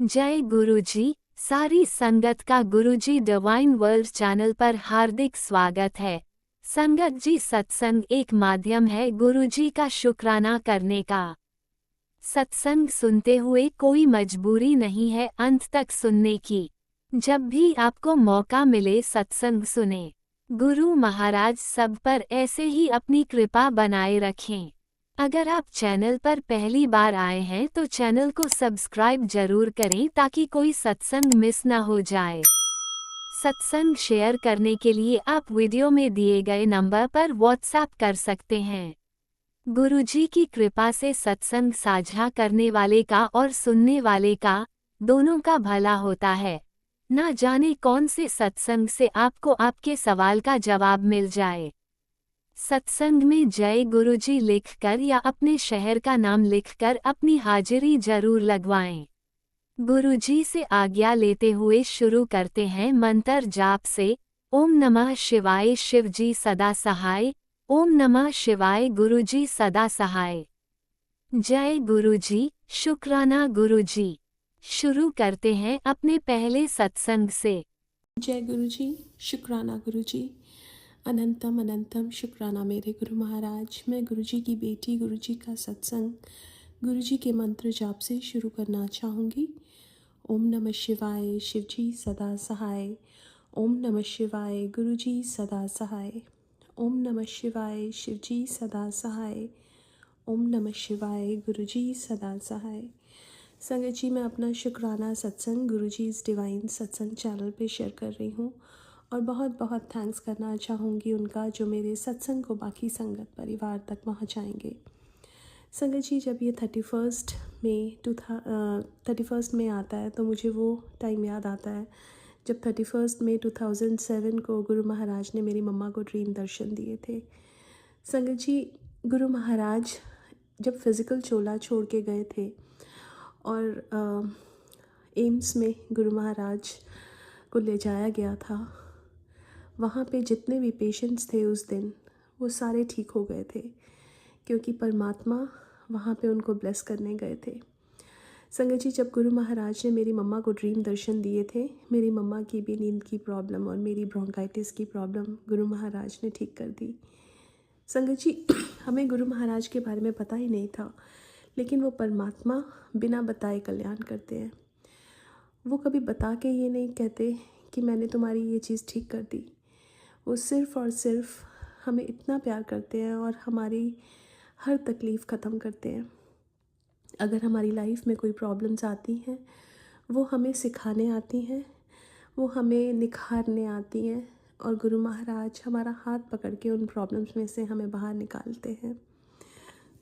जय गुरुजी। सारी संगत का गुरुजी डिवाइन वर्ल्ड चैनल पर हार्दिक स्वागत है। संगत जी, सत्संग एक माध्यम है गुरुजी का शुक्राना करने का। सत्संग सुनते हुए कोई मजबूरी नहीं है अंत तक सुनने की। जब भी आपको मौका मिले सत्संग सुने। गुरु महाराज सब पर ऐसे ही अपनी कृपा बनाए रखें। अगर आप चैनल पर पहली बार आए हैं तो चैनल को सब्सक्राइब जरूर करें ताकि कोई सत्संग मिस ना हो जाए। सत्संग शेयर करने के लिए आप वीडियो में दिए गए नंबर पर व्हाट्सएप कर सकते हैं। गुरुजी की कृपा से सत्संग साझा करने वाले का और सुनने वाले का, दोनों का भला होता है। ना जाने कौन से सत्संग से आपको आपके सवाल का जवाब मिल जाए। सत्संग में जय गुरुजी लिखकर या अपने शहर का नाम लिखकर अपनी हाजिरी जरूर लगवाएं। गुरुजी से आज्ञा लेते हुए शुरू करते हैं मंत्र जाप से। ओम नमः शिवाय शिवजी सदा सहाय। ओम नमः शिवाय गुरुजी सदा सहाय। जय गुरुजी, शुक्राना गुरुजी। शुरू करते हैं अपने पहले सत्संग से। जय गुरुजी, शुक्राना गुरुजी। अनंतम अनंतम शुक्राना मेरे गुरु महाराज। मैं गुरुजी की बेटी, गुरुजी का सत्संग गुरुजी के मंत्र जाप से शुरू करना चाहूँगी। ओम नमः शिवाय शिवजी सदा सहाय। ओम नमः शिवाय गुरुजी सदा सहाय। ओम नमः शिवाय शिवजी सदा सहाय। ओम नमः शिवाय गुरुजी सदा सहाय। संगत जी, मैं अपना शुक्राना सत्संग गुरुजी इस डिवाइन सत्संग चैनल पे शेयर कर रही हूँ और बहुत बहुत थैंक्स करना चाहूँगी उनका जो मेरे सत्संग को बाकी संगत परिवार तक पहुँचाएंगे। संगत जी, जब ये 31 में आता है तो मुझे वो टाइम याद आता है जब 31 मई 2007 को गुरु महाराज ने मेरी मम्मा को ड्रीम दर्शन दिए थे। संगत जी, गुरु महाराज जब फिज़िकल चोला छोड़ के गए थे और एम्स में गुरु महाराज को ले जाया गया था, वहाँ पे जितने भी पेशेंट्स थे उस दिन वो सारे ठीक हो गए थे क्योंकि परमात्मा वहाँ पे उनको ब्लेस करने गए थे। संगत जी, जब गुरु महाराज ने मेरी मम्मा को ड्रीम दर्शन दिए थे, मेरी मम्मा की भी नींद की प्रॉब्लम और मेरी ब्रोंकाइटिस की प्रॉब्लम गुरु महाराज ने ठीक कर दी। संगत जी, हमें गुरु महाराज के बारे में पता ही नहीं था, लेकिन वो परमात्मा बिना बताए कल्याण करते हैं। वो कभी बता के ये नहीं कहते कि मैंने तुम्हारी ये चीज़ ठीक कर दी। वो सिर्फ़ और सिर्फ हमें इतना प्यार करते हैं और हमारी हर तकलीफ़ ख़त्म करते हैं। अगर हमारी लाइफ में कोई प्रॉब्लम्स आती हैं, वो हमें सिखाने आती हैं, वो हमें निखारने आती हैं और गुरु महाराज हमारा हाथ पकड़ के उन प्रॉब्लम्स में से हमें बाहर निकालते हैं।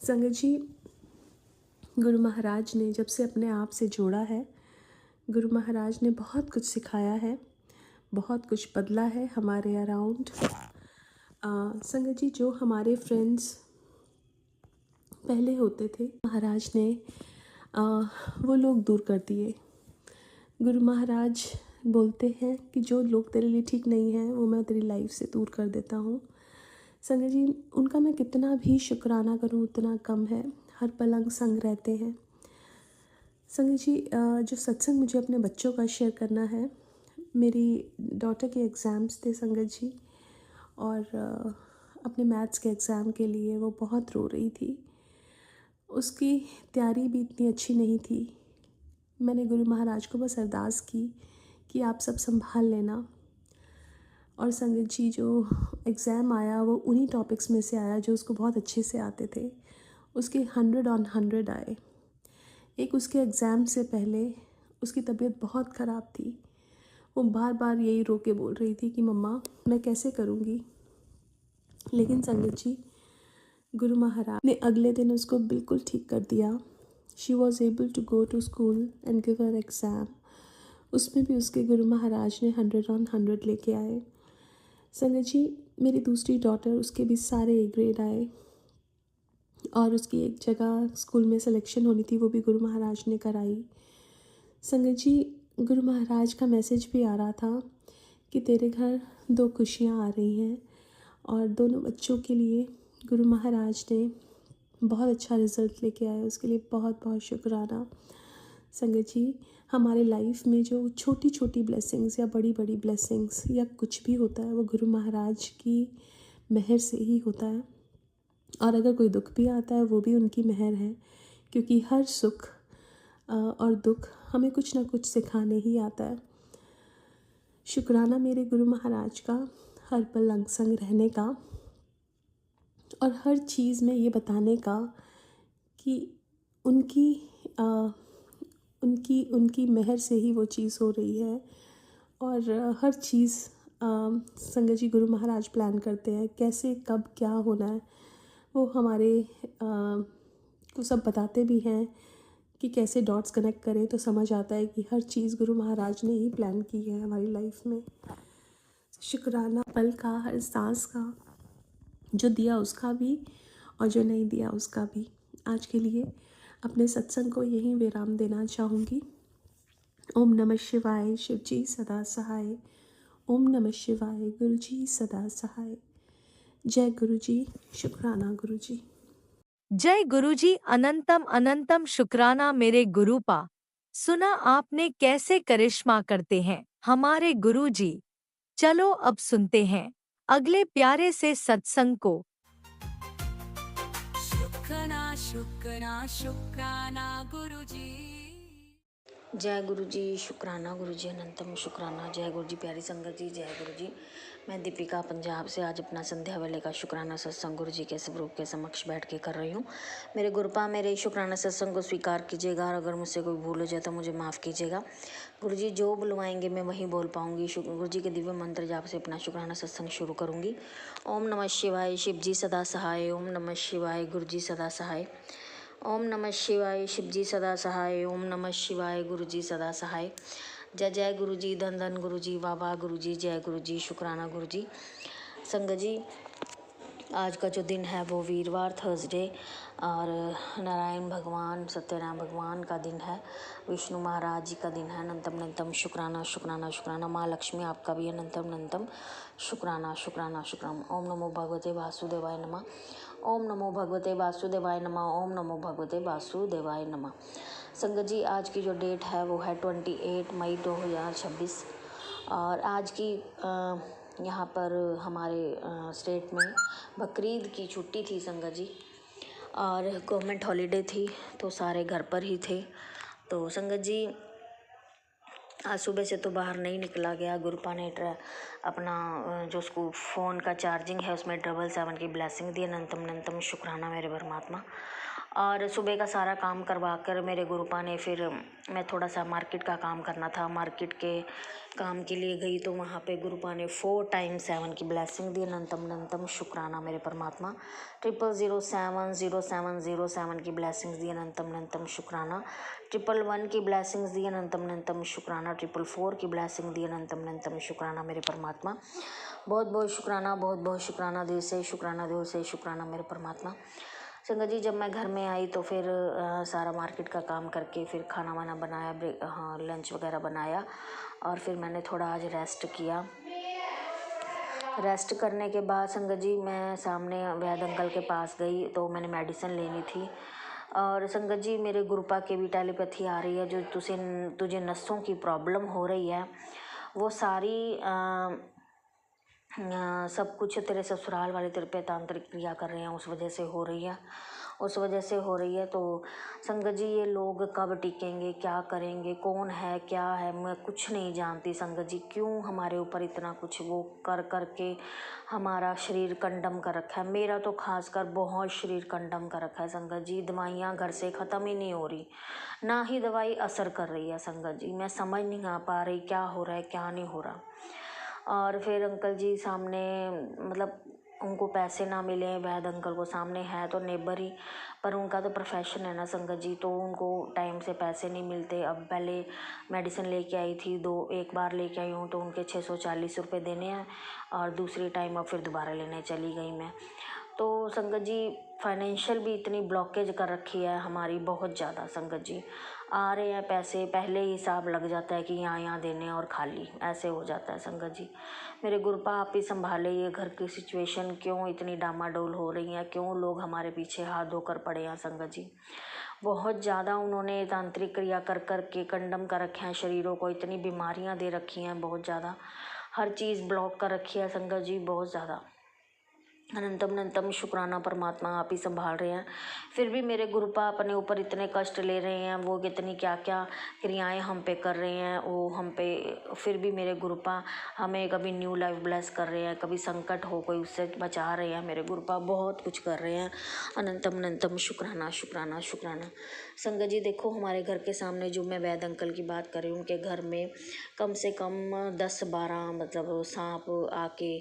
संगत जी, गुरु महाराज ने जब से अपने आप से जोड़ा है, गुरु महाराज ने बहुत कुछ सिखाया है, बहुत कुछ बदला है हमारे अराउंड। संगत जी, जो हमारे फ्रेंड्स पहले होते थे, महाराज ने वो लोग दूर कर दिए। गुरु महाराज बोलते हैं कि जो लोग तेरे लिए ठीक नहीं हैं वो मैं तेरी लाइफ से दूर कर देता हूँ। संगत जी, उनका मैं कितना भी शुक्राना करूँ उतना कम है। हर पलंग संग रहते हैं। संगत जी, जो सत्संग मुझे अपने बच्चों का शेयर करना है, मेरी डॉटर के एग्ज़ाम्स थे संगत जी, और अपने मैथ्स के एग्ज़ाम के लिए वो बहुत रो रही थी। उसकी तैयारी भी इतनी अच्छी नहीं थी। मैंने गुरु महाराज को बस अरदास की कि आप सब संभाल लेना। और संगत जी, जो एग्ज़ाम आया वो उन्हीं टॉपिक्स में से आया जो उसको बहुत अच्छे से आते थे। उसके 100 ऑन 100 आए। एक उसके एग्ज़ाम से पहले उसकी तबीयत बहुत ख़राब थी। वो बार बार यही रो के बोल रही थी कि मम्मा मैं कैसे करूँगी। लेकिन संगत जी, गुरु महाराज ने अगले दिन उसको बिल्कुल ठीक कर दिया। She was able to go to school and give her exam. उसमें भी उसके गुरु महाराज ने 100 ऑन 100 लेके आए। संगत जी, मेरी दूसरी डॉटर, उसके भी सारे ए ग्रेड आए और उसकी एक जगह स्कूल में सिलेक्शन होनी थी, वो भी गुरु महाराज ने कराई। संगत जी, गुरु महाराज का मैसेज भी आ रहा था कि तेरे घर 2 खुशियाँ आ रही हैं और दोनों बच्चों के लिए गुरु महाराज ने बहुत अच्छा रिज़ल्ट लेके आए। उसके लिए बहुत बहुत शुक्राना। संगत जी, हमारे लाइफ में जो छोटी छोटी ब्लेसिंग्स या बड़ी बड़ी ब्लेसिंग्स या कुछ भी होता है वो गुरु महाराज की मेहर से ही होता है। और अगर कोई दुख भी आता है वो भी उनकी मेहर है, क्योंकि हर सुख और दुख हमें कुछ ना कुछ सिखाने ही आता है। शुक्राना मेरे गुरु महाराज का हर पल अंग संग रहने का, और हर चीज़ में ये बताने का कि उनकी अ, उनकी उनकी मेहर से ही वो चीज़ हो रही है। और हर चीज़ संगत जी गुरु महाराज प्लान करते हैं, कैसे कब क्या होना है वो हमारे को सब बताते भी हैं कि कैसे डॉट्स कनेक्ट करें, तो समझ आता है कि हर चीज़ गुरु महाराज ने ही प्लान की है हमारी लाइफ में। शुक्राना पल का, हर सांस का, जो दिया उसका भी और जो नहीं दिया उसका भी। आज के लिए अपने सत्संग को यहीं विराम देना चाहूँगी। ओम नमः शिवाय, शिव जी सदा सहाय। ओम नमः शिवाय, गुरु जी सदा सहाय। जय गुरु जी, शुक्राना गुरु जी। जय गुरुजी, अनंतम अनंतम शुक्राना मेरे गुरुपा। सुना आपने कैसे करिश्मा करते हैं हमारे गुरुजी। चलो अब सुनते हैं अगले प्यारे से सत्संग को। शुक्राना शुक्राना शुक्राना गुरुजी। जय गुरु जी, शुक्राना गुरु जी, अनंतम शुक्राना। जय गुरु जी, प्यारी संगत जी, जय गुरु जी। मैं दीपिका पंजाब से आज अपना संध्या वेले का शुक्राना सत्संग गुरु जी के स्वरूप के समक्ष बैठ के कर रही हूँ। मेरे गुरुपा मेरे शुक्राना सत्संग को स्वीकार कीजिएगा, और अगर मुझसे कोई भूल हो जाए तो मुझे माफ़ कीजिएगा। गुरु जी जो बुलवाएंगे मैं वहीं बोल पाऊँगी। गुरु जी के दिव्य मंत्र जाप से अपना शुक्राना सत्संग शुरू करूँगी। ओम नमः शिवाय, शिव जी सदा सहाय। ओम नमः शिवाय, गुरु जी सदा सहाय। ओम नमः शिवाय, शिव जी सदा सहाय। ओम नमः शिवाय, गुरु जी सदा सहाय। जय जय गुरु जी, धन धन गुरु जी, वाह वाह गुरु जी, जय गुरु जी, शुक्राना गुरु जी। संगत जी, आज का जो दिन है वो वीरवार थर्सडे और नारायण भगवान सत्यनारायण भगवान का दिन है, विष्णु महाराज जी का दिन है। अनंतम अनंतम शुक्राना शुक्राना शुक्राना। माँ लक्ष्मी आपका भी अनंतम अनंतम शुक्राना शुक्राना शुक्राना। ओम नमो भगवते वासुदेवाय नमः। ओम नमो भगवते वासुदेवाय नमः। ओम नमो भगवते वासुदेवाय नमः। संगत जी, आज की जो डेट है वो है 28 मई 2026 और आज की यहाँ पर हमारे स्टेट में बकरीद की छुट्टी थी संगत जी, और गवर्नमेंट हॉलीडे थी तो सारे घर पर ही थे। तो संगत जी आज सुबह से तो बाहर नहीं निकला गया। गुरुपा ने अपना जो स्कूल फ़ोन का चार्जिंग है उसमें 777 की ब्लेसिंग दी। अनंतम अनंतम शुक्राना मेरे परमात्मा। और सुबह का सारा काम करवा कर मेरे गुरुपा ने फिर मैं थोड़ा सा मार्केट का काम करना था, मार्केट के काम के लिए गई तो वहाँ पे गुरुपा ने 4 टाइम्स 7 की ब्लेसिंग दी। अनंतम अनंतम शुक्राना मेरे परमात्मा। 00070707 की ब्लेसिंग्स दी। अनंतम अनंतम शुक्राना। 111 की ब्लेसिंग्स दी। अनंतम अनंतम शुक्राना। 444 की ब्लेसिंग दी। अनंतम अनंतम शुक्राना मेरे परमात्मा। बहुत बहुत शुक्राना, बहुत बहुत शुक्राना, दिल से शुक्राना, दिल से शुक्राना मेरे परमात्मा। संगत जी, जब मैं घर में आई तो फिर सारा मार्केट का काम करके फिर खाना वाना बनाया, लंच वगैरह बनाया और फिर मैंने थोड़ा आज रेस्ट किया। रेस्ट करने के बाद संगत जी मैं सामने वैद्य अंकल के पास गई तो मैंने मेडिसिन लेनी थी। और संगत जी, मेरे गुरुपा की भी टेलीपैथी आ रही है, जो तुझे नसों की प्रॉब्लम हो रही है वो सारी सब कुछ तेरे ससुराल वाले तेरे पे तांत्रिक क्रिया कर रहे हैं, उस वजह से हो रही है, उस वजह से हो रही है। तो संगत जी, ये लोग कब टिकेंगे, क्या करेंगे, कौन है क्या है, मैं कुछ नहीं जानती संगत जी। क्यों हमारे ऊपर इतना कुछ वो कर कर के हमारा शरीर कंडम कर रखा है। मेरा तो खासकर बहुत शरीर कंडम कर रखा है संगत जी। दवाइयाँ घर से ख़त्म ही नहीं हो रही, ना ही दवाई असर कर रही है संगत जी। मैं समझ नहीं आ पा रही क्या हो रहा है क्या नहीं हो रहा। और फिर अंकल जी सामने, मतलब उनको पैसे ना मिले, वैद्य अंकल को सामने है तो नेबर ही, पर उनका तो प्रोफेशन है ना संगत जी, तो उनको टाइम से पैसे नहीं मिलते। अब पहले मेडिसिन लेके आई थी, एक बार लेके आई हूँ तो उनके 640 रुपये देने हैं, और दूसरी टाइम अब फिर दोबारा लेने चली गई मैं। तो संगत जी, फाइनेंशियल भी इतनी ब्लॉकेज कर रखी है हमारी, बहुत ज़्यादा संगत जी। आ रहे हैं पैसे, पहले ही हिसाब लग जाता है कि यहाँ देने और खाली, ऐसे हो जाता है संगत जी। मेरे गुरुपा आप ही संभाले ये घर की सिचुएशन, क्यों इतनी डामाडोल हो रही है, क्यों लोग हमारे पीछे हाथ धोकर पड़े हैं संगत जी। बहुत ज़्यादा उन्होंने तांत्रिक क्रिया कर कर के कंडम कर रखे हैं शरीरों को, इतनी बीमारियां दे रखी हैं, बहुत ज़्यादा हर चीज़ ब्लॉक कर रखी है संगत जी, बहुत ज़्यादा। अनंतम अनंतम शुक्राना परमात्मा, आप ही संभाल रहे हैं। फिर भी मेरे गुरुपा अपने ऊपर इतने कष्ट ले रहे हैं, वो कितनी क्या क्या क्रियाएं हम पे कर रहे हैं, वो हम पे, फिर भी मेरे गुरुपा हमें कभी न्यू लाइफ ब्लेस कर रहे हैं, कभी संकट हो कोई उससे बचा रहे हैं। मेरे गुरुपा बहुत कुछ कर रहे हैं। अनंतम अनंतम शुक्राना शुक्राना शुक्राना। संगत जी देखो, हमारे घर के सामने जो मैं वैद अंकल की बात कर रही हूँ, उनके घर में कम से कम 10-12 मतलब सांप आके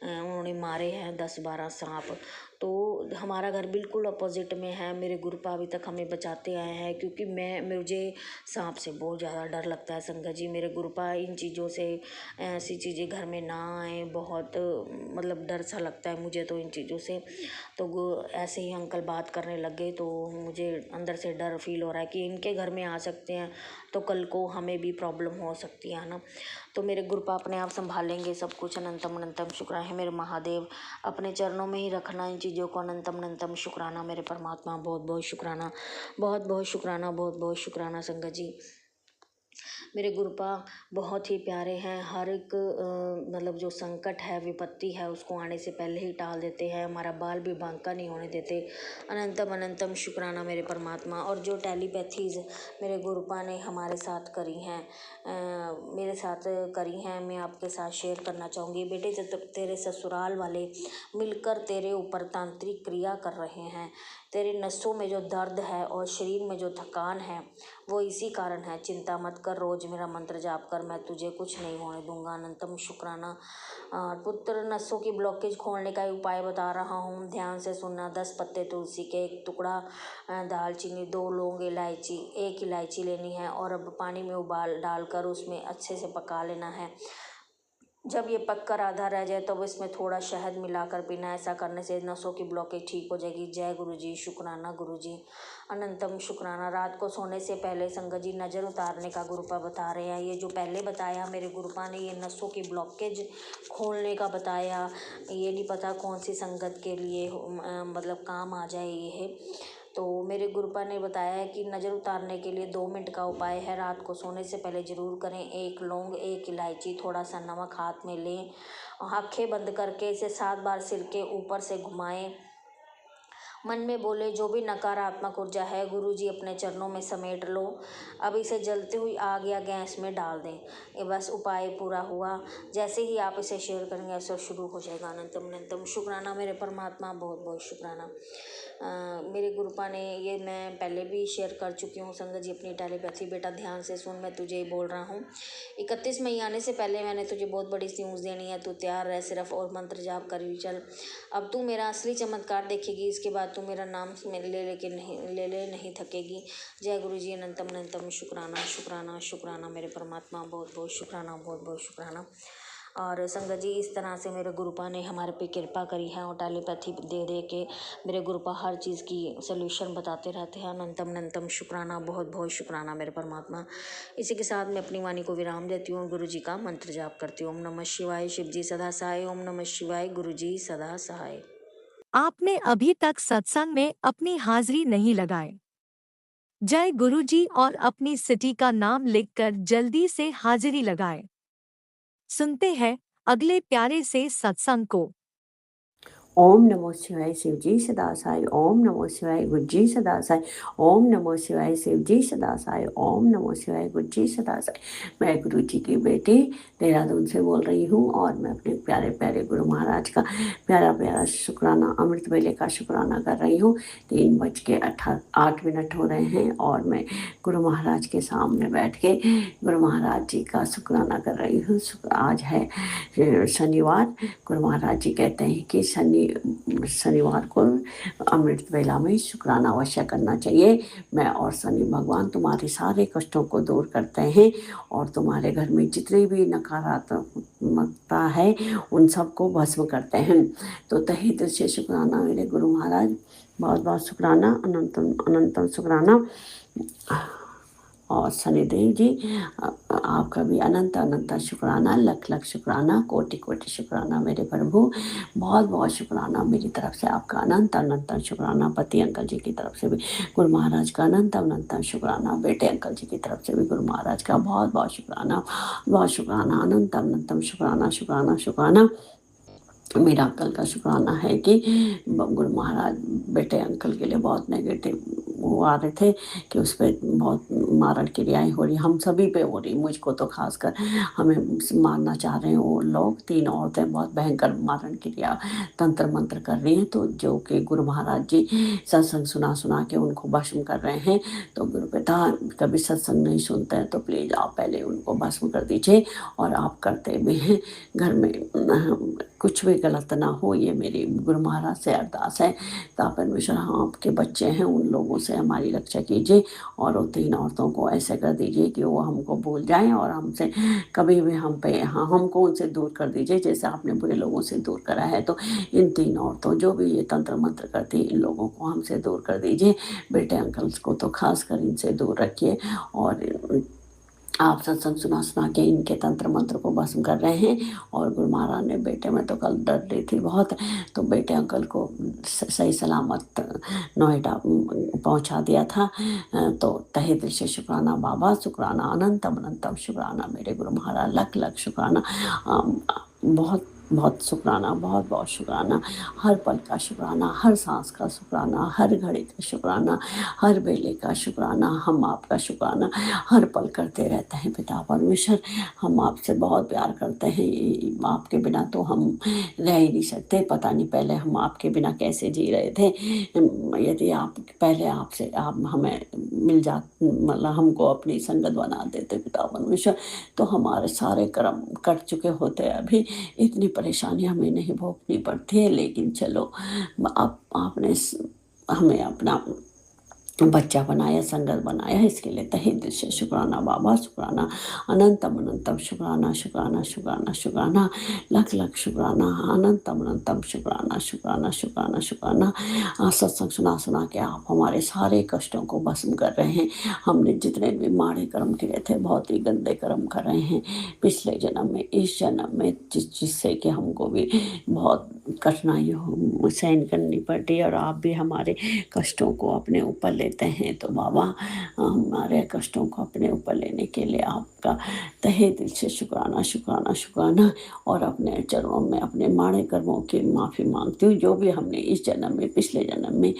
उन्होंने मारे हैं, 10-12 सांप। तो हमारा घर बिल्कुल अपोजिट में है। मेरे गुरुपा अभी तक हमें बचाते आए हैं, क्योंकि मुझे सांप से बहुत ज़्यादा डर लगता है संगत जी। मेरे गुरुपा इन चीज़ों से, ऐसी चीज़ें घर में ना आए, बहुत मतलब डर सा लगता है मुझे तो इन चीज़ों से। तो ऐसे ही अंकल बात करने लग गए, तो मुझे अंदर से डर फील हो रहा है कि इनके घर में आ सकते हैं तो कल को हमें भी प्रॉब्लम हो सकती है ना। तो मेरे गुरुपा अपने आप संभालेंगे सब कुछ। अनंतम अनंतम शुक्राना है मेरे महादेव, अपने चरणों में ही रखना इन चीज़ों को। अनंतम अनंतम शुक्राना मेरे परमात्मा, बहुत बहुत शुक्राना, बहुत बहुत शुक्राना, बहुत बहुत शुक्राना संगत जी। मेरे गुरुपा बहुत ही प्यारे हैं। हर एक मतलब जो संकट है, विपत्ति है, उसको आने से पहले ही टाल देते हैं। हमारा बाल भी बांका नहीं होने देते। अनंतम अनंतम शुक्राना मेरे परमात्मा। और जो टेलीपैथीज़ मेरे गुरुपा ने हमारे साथ करी हैं, मेरे साथ करी हैं, मैं आपके साथ शेयर करना चाहूँगी। बेटे, जब तेरे ससुराल वाले मिलकर तेरे ऊपर तांत्रिक क्रिया कर रहे हैं, तेरे नसों में जो दर्द है और शरीर में जो थकान है, वो इसी कारण है। चिंता मत कर, रोज़ मेरा मंत्र जाप कर, मैं तुझे कुछ नहीं होने दूंगा। अनंतम शुक्राना। पुत्र, नसों की ब्लॉकेज खोलने का उपाय बता रहा हूँ, ध्यान से सुनना। 10 पत्ते तुलसी के, 1 टुकड़ा दालचीनी, 2 लौंग इलायची, 1 इलायची लेनी है, और अब पानी में उबाल डालकर उसमें अच्छे से पका लेना है। जब ये पककर आधा रह जाए तो इसमें थोड़ा शहद मिलाकर पीना। ऐसा करने से नसों की ब्लॉकेज ठीक हो जाएगी। जय गुरुजी, शुक्राना गुरुजी, अनंतम शुक्राना। रात को सोने से पहले संगत जी नज़र उतारने का गुरुपा बता रहे हैं। ये जो पहले बताया मेरे गुरुपा ने, ये नसों की ब्लॉकेज खोलने का बताया। ये नहीं पता कौन सी संगत के लिए मतलब काम आ जाए ये है। तो मेरे गुरुपा ने बताया है कि नज़र उतारने के लिए 2 मिनट का उपाय है, रात को सोने से पहले ज़रूर करें। 1 लौंग, 1 इलायची, थोड़ा सा नमक हाथ में लें, आँखें बंद करके इसे 7 बार सिर के ऊपर से घुमाएं। मन में बोले, जो भी नकारात्मक ऊर्जा है गुरुजी अपने चरणों में समेट लो। अब इसे जलती हुई आग या गैस में डाल दें। ये बस उपाय पूरा हुआ। जैसे ही आप इसे शेयर करेंगे ऐसा शुरू हो जाएगा। अनंतम अनंतम शुक्राना मेरे परमात्मा, बहुत बहुत शुक्राना। मेरे गुरुपा ने, ये मैं पहले भी शेयर कर चुकी हूँ संगत जी अपनी टेलीपैथी। बेटा ध्यान से सुन, मैं तुझे बोल रहा हूँ। 31 मई आने से पहले मैंने तुझे बहुत बड़ी न्यूज़ देनी है, तू तैयार रह सिर्फ, और मंत्र जाप करी चल। अब तू मेरा असली चमत्कार देखेगी, इसके बाद तू मेरा नाम ले नहीं थकेगी। जय गुरु जी, अनंतम अनंतम शुक्राना शुक्राना शुक्राना मेरे परमात्मा, बहुत बहुत शुक्राना, बहुत बहुत शुक्राना। और संगत जी, इस तरह से मेरे गुरुपा ने हमारे पे कृपा करी है, और टेलीपैथी दे दे के मेरे गुरुपा हर चीज़ की सल्यूशन बताते रहते हैं। अनंतम अनंतम शुक्राना, बहुत बहुत शुक्राना मेरे परमात्मा। इसी के साथ मैं अपनी वाणी को विराम देती हूँ, गुरु जी का मंत्र जाप करती हूँ। ओम नमः शिवाय, शिव जी सदा सहाय। ओम नमः शिवाय, गुरु जी सदा सहाय। आपने अभी तक सत्संग में अपनी हाजिरी नहीं लगाई? जय गुरुजी और अपनी सिटी का नाम लिखकर जल्दी से हाजिरी लगाएं। सुनते हैं अगले प्यारे से सत्संग को। ओम नमो शिवाय, शिवजी सदा साई। ओम नमो शिवाय, गुरुजी सदा साई। ओम नमो शिवाय, शिवजी सदा साई। ओम नमो शिवाय, गुरुजी सदा साई। मैं गुरु जी की बेटी देहरादून से बोल रही हूँ, और मैं अपने प्यारे प्यारे गुरु महाराज का प्यारा प्यारा शुक्राना, अमृत वेले का शुक्राना कर रही हूँ। 3:08 हो रहे हैं, और मैं गुरु महाराज के सामने बैठ के गुरु महाराज जी का शुक्राना कर रही हूँ। आज है शनिवार। गुरु महाराज जी कहते हैं कि शनिवार को अमृत वेला में शुक्राना अवश्य करना चाहिए। मैं और शनि भगवान तुम्हारे सारे कष्टों को दूर करते हैं, और तुम्हारे घर में जितनी भी नकारात्मकता है उन सबको भस्म करते हैं। तो तहे दिल से शुक्राना मेरे गुरु महाराज, बहुत बहुत शुक्राना, अनंतम अनंतम शुक्राना। और शनिदेव जी आपका भी अनंत अनंत शुक्राना, लख लख शुक्राना, कोटि कोटि शुक्राना मेरे प्रभु। बहुत बहुत शुक्राना मेरी तरफ से आपका अनंत अनंत शुक्राना। पति अंकल जी की तरफ से भी गुरु महाराज का अनंत अनंत शुक्राना। बेटे अंकल जी की तरफ से भी गुरु महाराज का बहुत बहुत शुक्राना, बहुत शुक्राना, अनंत अनंतम शुक्राना शुक्राना शुक्राना। मेरा अंकल का शुक्राना है कि गुरु महाराज बेटे अंकल के लिए बहुत नेगेटिव वो आ रहे थे कि उस पर बहुत मारण क्रियाएं हो रही, हम सभी पे हो रही, मुझको तो खासकर हमें मारना चाह रहे हैं वो लोग। 3 औरतें बहुत भयंकर मारण क्रिया तंत्र मंत्र कर रही हैं, तो जो कि गुरु महाराज जी सत्संग सुना सुना के उनको भस्म कर रहे हैं। तो गुरु पिता कभी सत्संग नहीं सुनते हैं तो प्लीज़ आप पहले उनको भस्म कर दीजिए, और आप करते भी हैं घर में कुछ भी गलत ना हो, ये मेरी गुरु महाराज से अरदास है। तो परमेश्वर हाँ आपके बच्चे हैं, उन लोगों से हमारी रक्षा कीजिए, और वो 3 औरतों को ऐसे कर दीजिए कि वो हमको भूल जाएं और हमसे कभी भी हम पे हाँ हमको उनसे दूर कर दीजिए, जैसे आपने बुरे लोगों से दूर करा है। तो इन 3 औरतों जो भी ये तंत्र मंत्र करती इन लोगों को हमसे दूर कर दीजिए। बेटे अंकल्स को तो खास कर इनसे दूर रखिए, और आप सत्संग सुना सुना के इनके तंत्र मंत्र को भस्म कर रहे हैं। और गुरु महाराज ने बेटे में तो कल डर रही थी बहुत, तो बेटे अंकल को सही सलामत नोएडा पहुंचा दिया था। तो तहे दिल से शुक्राना बाबा, शुक्राना अनंतम अनंतम शुक्राना मेरे गुरु महाराज, लख लख शुक्राना, बहुत बहुत शुक्राना, बहुत बहुत शुक्राना। हर पल का शुक्राना, हर सांस का शुक्राना, हर घड़ी का शुक्राना, हर बेले का शुक्राना। हम आपका शुक्राना हर पल करते रहते हैं पिता परमेश्वर। हम आपसे बहुत प्यार करते हैं, आपके बिना तो हम रह ही नहीं सकते। पता नहीं पहले हम आपके बिना कैसे जी रहे थे। यदि आप पहले आपसे आप हमें मिल जा मतलब हमको अपनी संगत बना देते पिता परमेश्वर, तो हमारे सारे कर्म कट चुके होते। अभी इतनी परेशानी हमें नहीं भोगनी पड़ती है, लेकिन चलो आपने हमें अपना बच्चा बनाया, संगत बनाया, इसके लिए तहे दिल से शुक्राना बाबा, शुक्राना अनंतम अनंतम शुक्राना शुक्राना शुक्राना शुक्राना, लख लख शुक्राना, अनंतम अनंतम शुक्राना शुक्राना शुक्राना शुक्राना। सत्संग सुना सुना के आप हमारे सारे कष्टों को भस्म कर रहे हैं। हमने जितने भी माड़े कर्म किए थे, बहुत ही गंदे कर्म कर रहे हैं पिछले जन्म में, इस जन्म में, जिससे कि हमको भी बहुत कठिनाइयों सहन करनी पड़ती, और आप भी हमारे कष्टों को अपने ऊपर लेते हैं। तो बाबा हमारे कष्टों को अपने ऊपर लेने के लिए आपका तहे दिल से शुक्राना शुक्राना शुक्राना, और अपने चरणों में अपने माड़े कर्मों की माफ़ी मांगती हूँ। जो भी हमने इस जन्म में, पिछले जन्म में,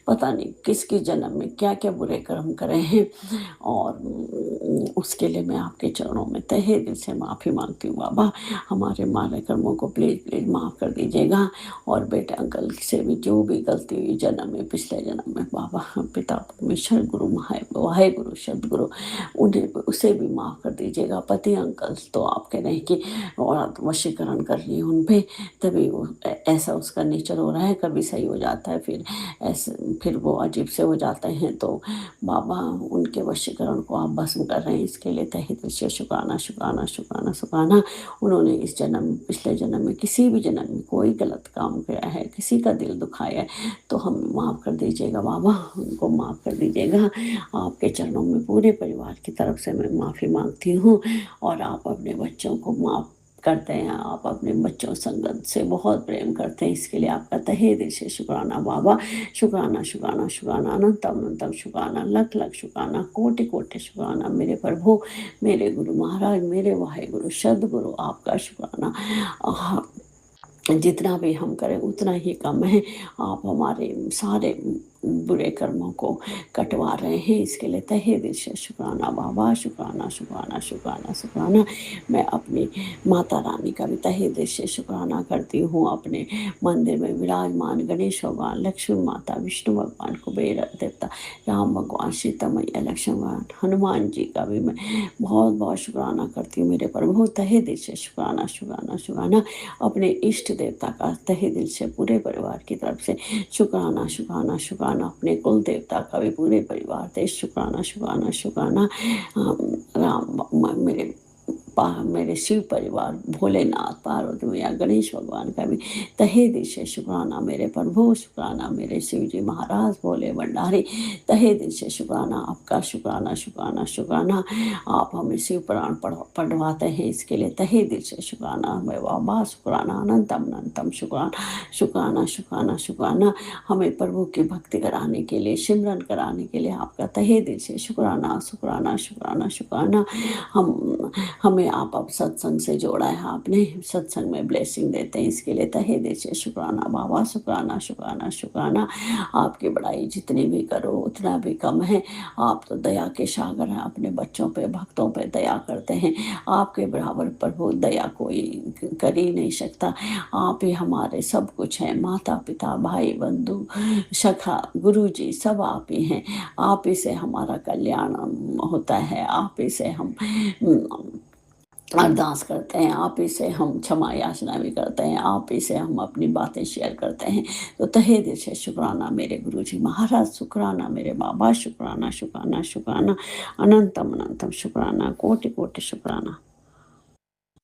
पता नहीं किसके जन्म में क्या क्या बुरे कर्म करे हैं, और उसके लिए मैं आपके चरणों में तहे दिल से माफ़ी मांगती हूँ। बाबा हमारे माड़े कर्मों को प्लीज़ प्लीज़ माफ़ कर दीजिएगा, और बेटे अंकल से भी जो भी गलती हुई जन्म में, पिछले जन्म में, बाबा पिता परमेश्वर गुरु वाहे गुरु सदगुरु उन्हें उसे भी माफ़ कर दीजिएगा। पति अंकल तो आप कह रहे हैं कि औरत वशीकरण कर रही है उन पर, तभी वो ऐसा उसका नेचर हो रहा है, कभी सही हो जाता है, फिर वो अजीब से हो जाते हैं। तो बाबा उनके वशीकरण को आप भस्म कर रहे हैं, इसके लिए तहे दिल से शुक्राना शुक्राना शुक्राना शुक्राना। उन्होंने इस जन्म पिछले जन्म में, किसी भी जन्म में कोई गलत काम किया है, किसी का दिल दुखाया है, तो हम माफ़ कर दीजिएगा बाबा, उनको माफ़ कर दीजिएगा। आपके चरणों में पूरे परिवार की तरफ से मैं माफ़ी मांगती हूँ, और आप अपने बच्चों को माफ़ करते हैं, आप अपने बच्चों संगत से बहुत प्रेम करते हैं, इसके लिए आपका तहे दिल से शुक्राना बाबा, शुक्राना शुक्राना शुक्राना अनंतम अनंतम शुक्राना, लख लख शुक्राना, कोटि कोटि शुक्राना मेरे प्रभु, मेरे गुरु महाराज, मेरे वाहेगुरु सदगुरु, आपका शुक्राना। जितना भी हम करें उतना ही कम है। आप हमारे सारे बुरे कर्मों को कटवा रहे हैं, इसके लिए तहे दिल से शुक्राना बाबा, शुक्राना शुक्राना शुक्राना शुक्राना। मैं अपनी माता रानी का भी तहे दिल से शुक्राना करती हूँ। अपने मंदिर में विराजमान गणेश भगवान, लक्ष्मी माता, विष्णु भगवान, कुबेर देवता, राम भगवान, सीता मैया, लक्ष्मण भगवान, हनुमान जी का भी मैं बहुत बहुत शुक्राना करती हूँ मेरे प्रभु। तहे दिल से शुक्राना शुक्राना शुक्राना। अपने इष्ट देवता का तहे दिल से पूरे परिवार की तरफ से शुक्राना शुक्राना शुक्राना। अपने कुल देवता का भी पूरे परिवार से शुक्राना शुक्राना शुक्राना। राम मेरे मेरे शिव परिवार, भोलेनाथ, पार्वती मैया, गणेश भगवान का भी तहे दिल से शुक्राना। मेरे प्रभु शुक्राना, मेरे शिव जी महाराज, भोले भंडारी, तहे दिल से शुक्राना। आपका शुक्राना शुक्राना शुक्राना। आप हमें शिव पुराण पढ़वाते हैं, इसके लिए तहे दिल से शुक्राना। मैं बाबा शुक्राना, अनंतम अनंतम शुक्राना शुक्राना शुक्राना शुक्राना। हमें प्रभु की भक्ति कराने के लिए, सिमरन कराने के लिए आपका तहे दिल से शुक्राना शुक्राना शुक्राना शुक्राना। हमें आप अब सत्संग से जोड़ा है, आपने सत्संग में ब्लेसिंग देते हैं, इसके लिए तहे दिल से शुक्राना बाबा, शुक्राना शुक्राना शुक्राना। आपकी बड़ाई जितनी भी करो उतना भी कम है। आप तो दया के सागर हैं, अपने बच्चों पे, भक्तों पे दया करते हैं। आपके बराबर प्रभु दया कोई कर ही नहीं सकता। आप ही हमारे सब कुछ हैं, माता पिता, भाई बंधु, सखा, गुरु जी, सब आप ही हैं। आप ही से हमारा कल्याण होता है, आप ही से हम अरदास करते हैं, आप ही से हम क्षमा याचना भी करते हैं, आप ही से हम अपनी बातें शेयर करते हैं। तो तहे दिल से शुक्राना मेरे गुरु जी महाराज, शुक्राना मेरे बाबा, शुक्राना शुक्राना शुक्राना, अनंतम अनंतम शुक्राना, कोटि कोटि शुक्राना।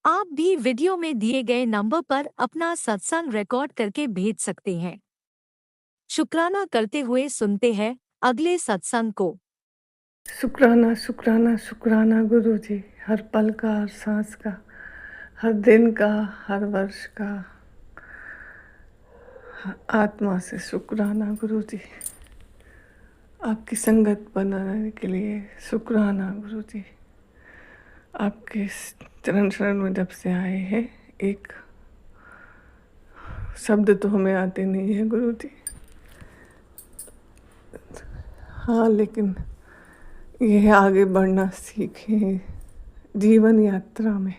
आप भी वीडियो में दिए गए नंबर पर अपना सत्संग रिकॉर्ड करके भेज सकते हैं। शुक्राना करते हुए सुनते हैं अगले सत्संग को। शुक्राना शुक्राना शुक्राना गुरु जी, हर पल का, हर सांस का, हर दिन का, हर वर्ष का, आत्मा से शुक्राना गुरु जी। आपकी संगत बनाने के लिए शुक्राना गुरु जी। आपके चरण शरण में जब से आए हैं, एक शब्द तो हमें आते नहीं है गुरु जी, हाँ, लेकिन यह आगे बढ़ना सीखें जीवन यात्रा में।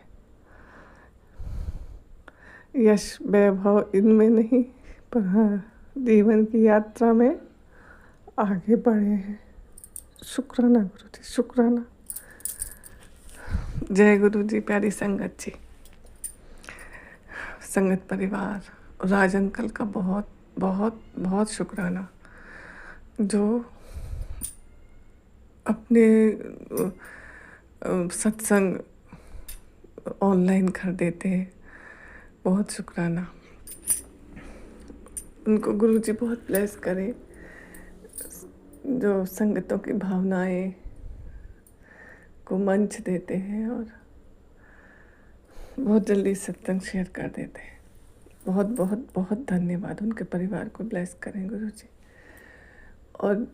यश वैभव इनमें नहीं, पर हाँ, जीवन की यात्रा में आगे बढ़े हैं। शुक्राना गुरु जी, शुक्राना। जय गुरु जी, प्यारी संगत जी, संगत परिवार, राज अंकल का बहुत बहुत बहुत शुक्राना, जो अपने सत्संग ऑनलाइन कर देते हैं। बहुत शुक्राना उनको, गुरु जी बहुत ब्लेस करें, जो संगतों की भावनाएं को मंच देते हैं और बहुत जल्दी सत्संग शेयर कर देते हैं। बहुत बहुत बहुत धन्यवाद। उनके परिवार को ब्लेस करें गुरु जी, और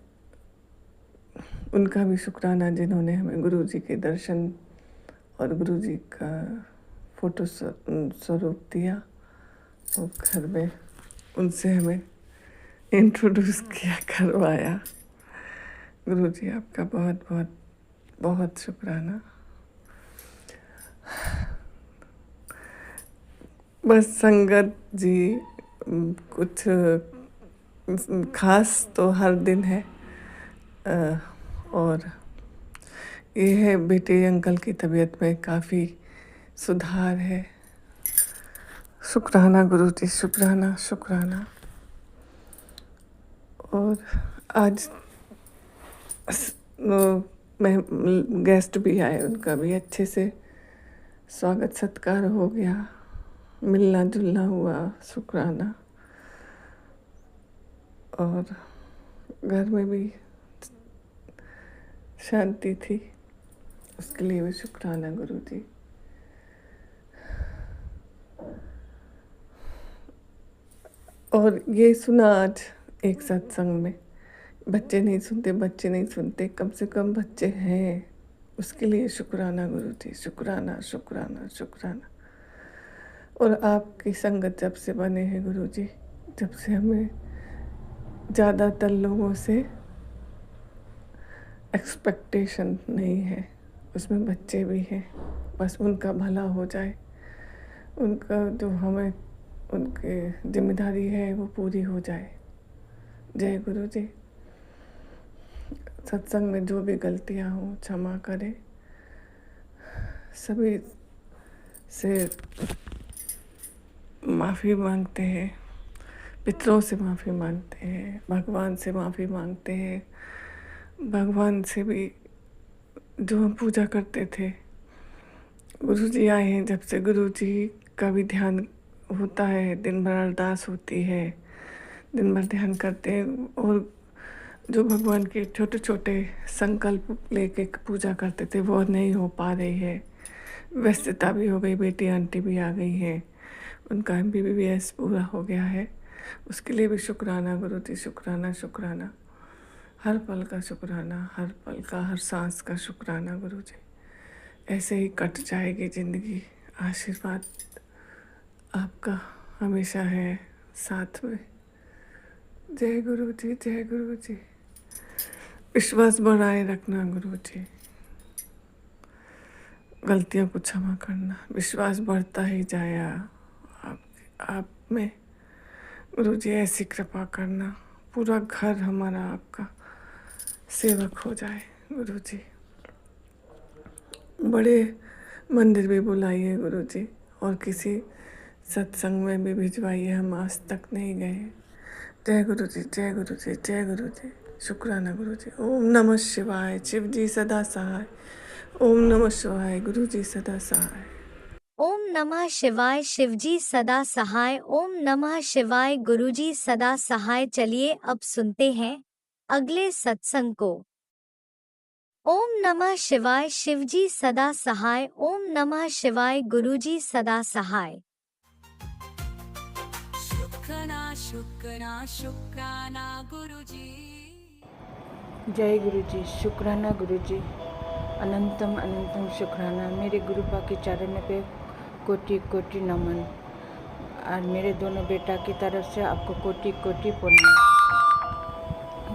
उनका भी शुक्राना जिन्होंने हमें गुरु जी के दर्शन और गुरु जी का फोटो स्वरूप दिया और घर में उनसे हमें इंट्रोड्यूस किया, करवाया। गुरु जी आपका बहुत बहुत बहुत शुक्राना। बस संगत जी, कुछ खास तो हर दिन है, और ये है बेटे अंकल की तबीयत में काफ़ी सुधार है। शुक्राना गुरु जी, शुक्राना शुक्राना। और आज मैं गेस्ट भी आए, उनका भी अच्छे से स्वागत सत्कार हो गया, मिलना जुलना हुआ, शुक्राना। और घर में भी शांति थी, उसके लिए भी शुक्राना गुरु जी। और ये सुना आज एक सत्संग में, बच्चे नहीं सुनते, कम से कम बच्चे हैं, उसके लिए शुक्राना गुरु जी, शुक्राना शुक्राना शुक्राना। और आपकी संगत जब से बने हैं गुरु जी, जब से हमें ज़्यादातर लोगों से एक्सपेक्टेशन नहीं है, उसमें बच्चे भी हैं, बस उनका भला हो जाए, उनका जो हमें उनके जिम्मेदारी है वो पूरी हो जाए। जय गुरु जी। सत्संग में जो भी गलतियां हों क्षमा करें, सभी से माफ़ी मांगते हैं, पितरों से माफ़ी मांगते हैं, भगवान से माफ़ी मांगते हैं। भगवान से भी जो हम पूजा करते थे गुरुजी आए हैं जब से गुरुजी का भी ध्यान होता है, दिन भर अरदास होती है, दिन भर ध्यान करते हैं। और जो भगवान के छोटे छोटे संकल्प लेके पूजा करते थे वो नहीं हो पा रही है। व्यस्तता भी हो गई, बेटी आंटी भी आ गई है, उनका MBBS पूरा हो गया है, उसके लिए भी शुक्राना गुरुजी, शुक्राना शुक्राना, हर पल का शुक्राना, हर पल का, हर सांस का शुक्राना गुरुजी। ऐसे ही कट जाएगी ज़िंदगी। आशीर्वाद आपका हमेशा है साथ में। जय गुरु जी, जय गुरु जी। विश्वास बनाए रखना गुरु जी, गलतियों को क्षमा करना, विश्वास बढ़ता ही जाया आप में गुरु जी। ऐसी कृपा करना पूरा घर हमारा आपका सेवक हो जाए गुरु जी। बड़े मंदिर भी बुलाइए गुरु जी, और किसी सत्संग में भी भिजवाइए, हम आज तक नहीं गए। जय गुरु जी, जय गुरु जी, जय गुरु जी। शुक्राना गुरु जी। ओम नमः शिवाय, शिव जी सदा सहाय। ओम नमः शिवाय, गुरु जी सदा सहाय। ओम नमः शिवाय, शिवजी सदा सहाय। ओम नमः शिवाय, गुरुजी सदा सहाय। चलिए अब सुनते हैं अगले सत्संग को। ओम नमः शिवाय, शिवजी सदा सहाय। ओम नमः शिवाय, गुरुजी सदा सहाय। शुक्राना शुक्राना शुक्राना गुरुजी। जय गुरु जी, शुक्राना गुरु जी, अनंतम अनंतम शुक्राना। मेरे गुरुपा के चरण पे कोटि कोटि नमन, और मेरे दोनों बेटा की तरफ से आपको कोटि कोटि प्रणाम।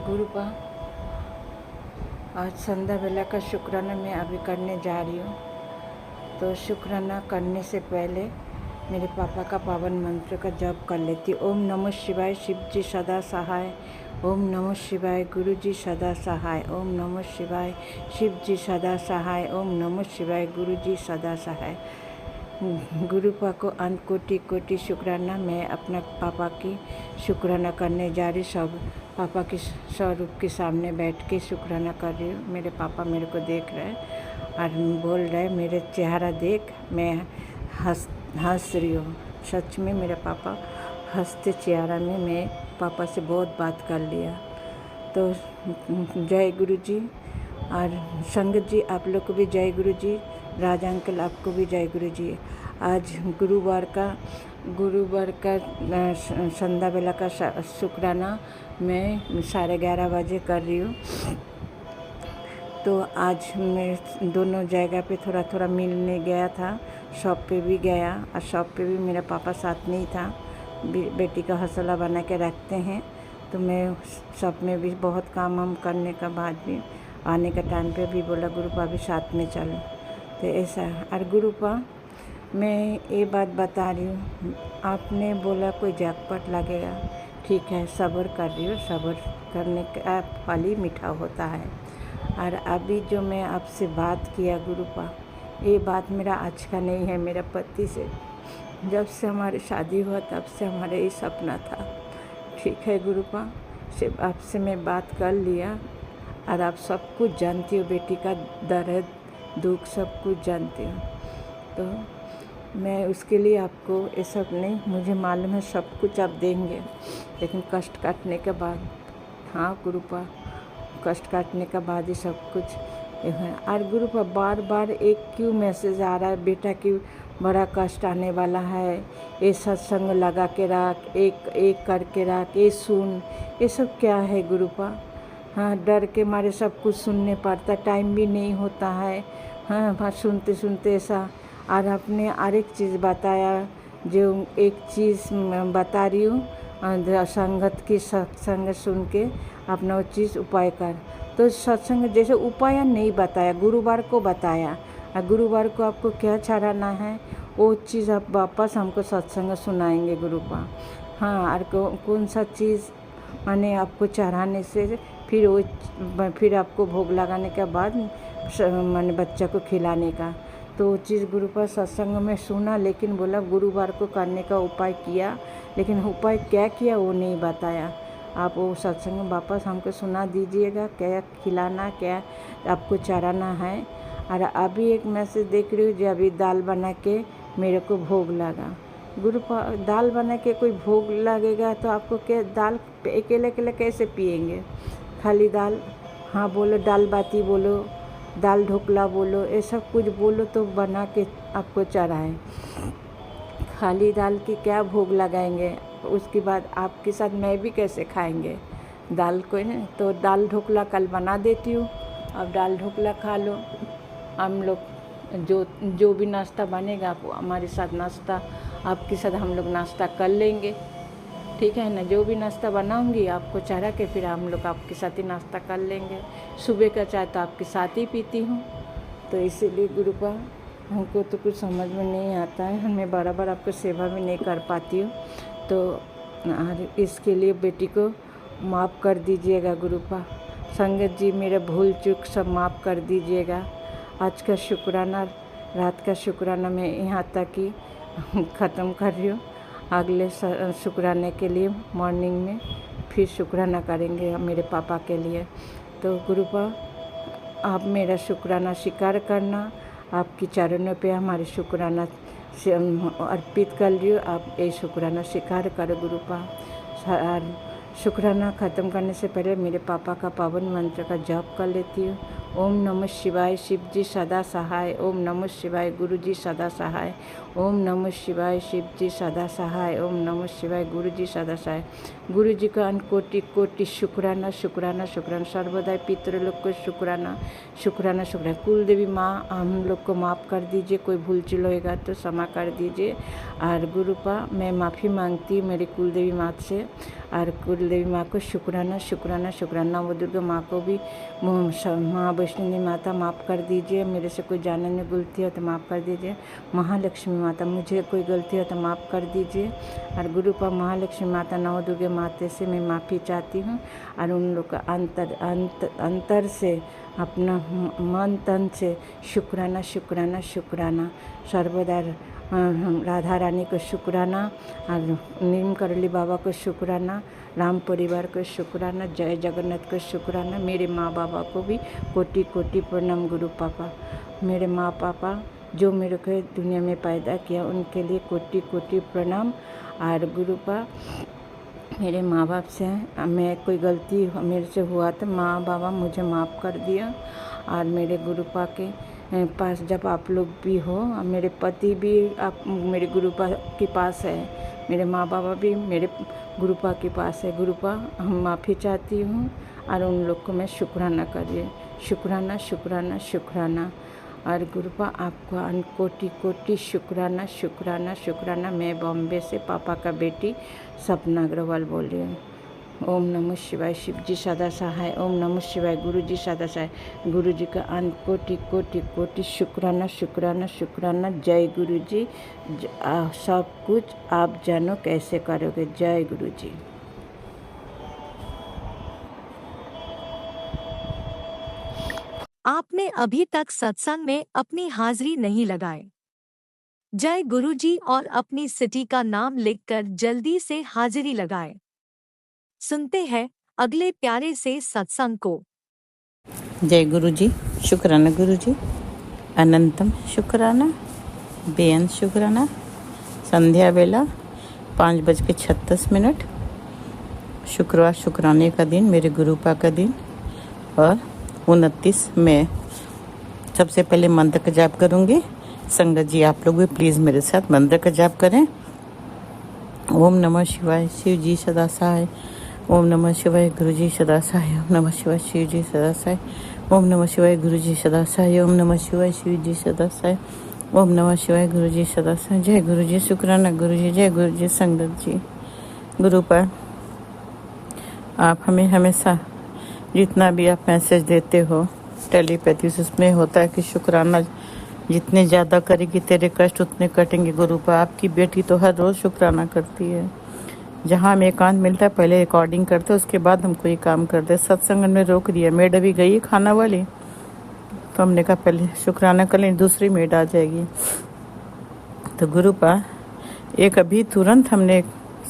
गुरुपा, आज संध्या वेला का शुक्राना मैं अभी करने जा रही हूँ। तो शुक्राना करने से पहले मेरे पापा का पावन मंत्र का जप कर लेती। ओम नमः शिवाय, शिव जी सदा सहाय। ओम नमः शिवाय, गुरु जी सदा सहाय। ओम नमः शिवाय, शिव जी सदा सहाय। ओम नमः शिवाय, गुरु जी सदा सहाय। गुरुपा को अन कोटि कोटि शुक्राना। मैं अपना पापा की शुक्राना करने जा रही। सब पापा के स्वरूप के सामने बैठ के शुक्राना कर रही हूँ। मेरे पापा मेरे को देख रहे हैं और बोल रहे, मेरे चेहरा देख, मैं हंस रही हूँ। सच में मेरे पापा हंसते चेहरा में मैं पापा से बहुत बात कर लिया। तो जय गुरु जी, और संगत जी आप लोग को भी जय गुरु जी। राजा अंकल आपको भी जय गुरु जी। आज गुरुवार का संध्या वेला का शुक्राना मैं 11:30 बजे कर रही हूँ। तो आज मैं दोनों जगह पे थोड़ा थोड़ा मिलने गया था, शॉप पे भी गया, और शॉप पे भी मेरा पापा साथ नहीं था। बेटी का हौसला बना के रखते हैं, तो मैं शॉप में भी बहुत काम वाम करने का बाद भी आने का टाइम पे भी बोला गुरुपा भी साथ में चलो। तो ऐसा। और गुरुपा, मैं ये बात बता रही हूँ, आपने बोला कोई जैकपॉट लगेगा, ठीक है, सब्र कर रही हूँ। सब्र करने का फल ही मीठा होता है। और अभी जो मैं आपसे बात किया गुरुपा, ये बात मेरा आज का नहीं है, मेरा पति से जब से हमारी शादी हुआ तब से हमारा ये सपना था। ठीक है गुरुपा, सिर्फ आपसे मैं बात कर लिया, और आप सब कुछ जानती हो, बेटी का दर्द दुख सब कुछ जानती हो। तो मैं उसके लिए आपको ये सब नहीं, मुझे मालूम है सब कुछ आप देंगे, लेकिन कष्ट काटने के बाद, हाँ गुरुपा, कष्ट काटने के बाद ही सब कुछ है। और गुरुपा, बार बार एक क्यों मैसेज आ रहा है, बेटा की बड़ा कष्ट आने वाला है, ये सत्संग लगा के रख, एक करके रख, ये सुन, ये सब क्या है गुरुपा? हाँ, डर के मारे सब कुछ सुनने पड़ता, टाइम भी नहीं होता है। हाँ, सुनते सुनते ऐसा। और आपने और एक चीज़ बताया, जो एक चीज़ बता रही हूँ, संगत की सत्संग सुन के अपना वो चीज़ उपाय कर। तो सत्संग जैसे उपाय नहीं बताया, गुरुवार को बताया, और गुरुवार को आपको क्या चढ़ाना है वो चीज़ आप वापस हमको सत्संग सुनाएंगे गुरुपा। हाँ, और कौन सा चीज़ माने आपको चढ़ाने से फिर आपको भोग लगाने के बाद माने बच्चा को खिलाने का, तो वो चीज़ गुरुपा सत्संग में सुना, लेकिन बोला गुरुवार को करने का उपाय किया, लेकिन उपाय क्या किया वो नहीं बताया। आप वो सत्संग वापस हमको सुना दीजिएगा, क्या खिलाना, क्या आपको चढ़ाना है। और अभी एक मैसेज देख रही हूँ जो अभी दाल बना के मेरे को भोग लगा। दाल बना के कोई भोग लगेगा तो आपको क्या दाल अकेले अकेले कैसे पिएंगे? खाली दाल, हाँ बोलो, दाल बाटी बोलो, दाल ढोकला बोलो, ये सब कुछ बोलो तो बना के आपको चढ़ाएं। खाली दाल की क्या भोग लगाएंगे? उसके बाद आपके साथ मैं भी कैसे खाएंगे दाल को? ना तो दाल ढोकला कल बना देती हूँ, अब दाल ढोकला खा लो। हम लोग जो भी नाश्ता बनेगा आप हमारे साथ नाश्ता, आपके साथ हम लोग नाश्ता कर लेंगे, ठीक है ना? जो भी नाश्ता बनाऊंगी आपको चढ़ा के फिर हम लोग आपके साथ ही नाश्ता कर लेंगे। सुबह का चाय तो आपके साथ ही पीती हूँ, तो इसीलिए गुरुपा हमको तो कुछ समझ में नहीं आता है, मैं बराबर आपको सेवा भी नहीं कर पाती हूँ, तो इसके लिए बेटी को माफ़ कर दीजिएगा गुरुपा। संगत जी मेरा भूल चूक सब माफ़ कर दीजिएगा। आज का शुक्राना, रात का शुक्राना मैं यहाँ तक ही ख़त्म कर रही हूँ। अगले शुक्राने के लिए मॉर्निंग में फिर शुक्राना करेंगे मेरे पापा के लिए। तो गुरुपा आप मेरा शुक्राना स्वीकार करना, आपकी चरणों पे हमारे शुक्राना से अर्पित कर लियो। आप ये शुक्राना स्वीकार करो गुरुपा। शुक्राना ख़त्म करने से पहले मेरे पापा का पावन मंत्र का जाप कर लेती हूँ। ओम नमः शिवाय, शिव जी सदा सहाय। ओम नमः शिवाय, गुरु जी सदा सहाय। ओम नमः शिवाय, शिव जी सदा सहाय। ओम नमः शिवाय, गुरु जी सदा सहाय। गुरु जी का अनकोटि कोटि शुक्राना शुक्राना शुक्राना। सर्वदाय पितृलोक को शुक्राना शुक्राना शुक्राना। कुल देवी माँ हम लोग को माफ़ कर दीजिए, कोई भूल चूक होएगा तो क्षमा कर दीजिए। और गुरुपा मैं माफ़ी मांगती हूँ मेरी कुल देवी माँ से, और कुल देवी माँ को शुक्राना शुक्राना शुक्राना। वो दुर्गा माँ को भी, माँ वैष्णवी माता माफ़ कर दीजिए, मेरे से कोई जानने में गलती हो तो माफ़ कर दीजिए। महालक्ष्मी माता मुझे कोई गलती हो तो माफ़ कर दीजिए। और गुरुपा महालक्ष्मी माता नव दुर्गा माता से मैं माफ़ी चाहती हूँ, और उन लोग का अंतर से अपना मन तन से शुक्राना शुक्राना शुक्राना। सर्वदा राधा रानी को शुक्राना, और नीम करली बाबा को शुक्राना, राम परिवार को शुक्राना, जय जगन्नाथ को शुक्राना। मेरे माँ बाबा को भी कोटि कोटि प्रणाम गुरु पापा। मेरे माँ पापा जो मेरे को दुनिया में पैदा किया उनके लिए कोटि कोटि प्रणाम। और गुरुपा मेरे माँ बाप से मैं कोई गलती मेरे से हुआ तो माँ बाबा मुझे माफ़ कर दिया। और मेरे गुरुपा के पास जब आप लोग भी हो, मेरे पति भी आप मेरे गुरुपा के पास है, मेरे माँ बाबा भी मेरे गुरुपा के पास है। गुरुपा हम माफ़ी चाहती हूँ, और उन लोग को मैं शुक्राना करिए, शुक्राना शुक्राना शुक्राना। और गुरुपा आपको अनकोटि कोटि शुक्राना शुक्राना शुक्राना। मैं बॉम्बे से पापा का बेटी सपना अग्रवाल बोल रही हूँ। ओम नमः शिवाय, शिव जी सदा सहाय। ओम नमः शिवाय, गुरु जी सदा सहाय। गुरु जी का अनकोटि कोटि कोटि शुक्राना शुक्राना शुक्राना। जय गुरु जी। सब कुछ आप जानो कैसे करोगे। जय गुरु जी। आपने अभी तक सत्संग में अपनी हाजिरी नहीं लगाए। जय गुरुजी और अपनी सिटी का नाम लिखकर जल्दी से हाजिरी लगाए। सुनते हैं अगले प्यारे से सत्संग को। जय गुरु जी। शुक्राना गुरु जी। अनंतम शुक्राना, बेअंत शुक्राना। संध्या वेला 5:36। शुक्रवार शुक्राने का दिन, मेरे गुरुपा का दिन, और 29 मई। सबसे पहले मंत्र का जाप करूँगी। संगत जी आप लोग भी प्लीज़ मेरे साथ मंत्र का जाप करें। ओम नमः शिवाय, शिव जी सदा सहाय। ओम नमः शिवाय, गुरु जी सदा सहाय। ओम नमः शिवाय, शिव जी सदा सहाय। ओम नमः शिवाय, गुरु जी सदा सहाय। ओम नमः शिवाय, शिव जी सदा सहाय। ओम नमः शिवाय, गुरु जी सदा सहाय। जय गुरु जी। शुक्राना गुरु जी। जय गुरु जी। संगत जी गुरुपा आप हमें हमेशा जितना भी आप मैसेज देते हो टेलीपैथी से, उसमें होता है कि शुक्राना जितने ज़्यादा करेगी तेरे कष्ट उतने कटेंगे। गुरुपा आपकी बेटी तो हर रोज़ शुक्राना करती है। जहाँ हमें एकांत मिलता है पहले रिकॉर्डिंग करते हैं, उसके बाद हम कोई काम करते। सत्संग में रोक दिया, मेड अभी गई खाना वाली, तो हमने कहा पहले शुक्राना कर लें, दूसरी मेड आ जाएगी। तो गुरुपा एक अभी तुरंत हमने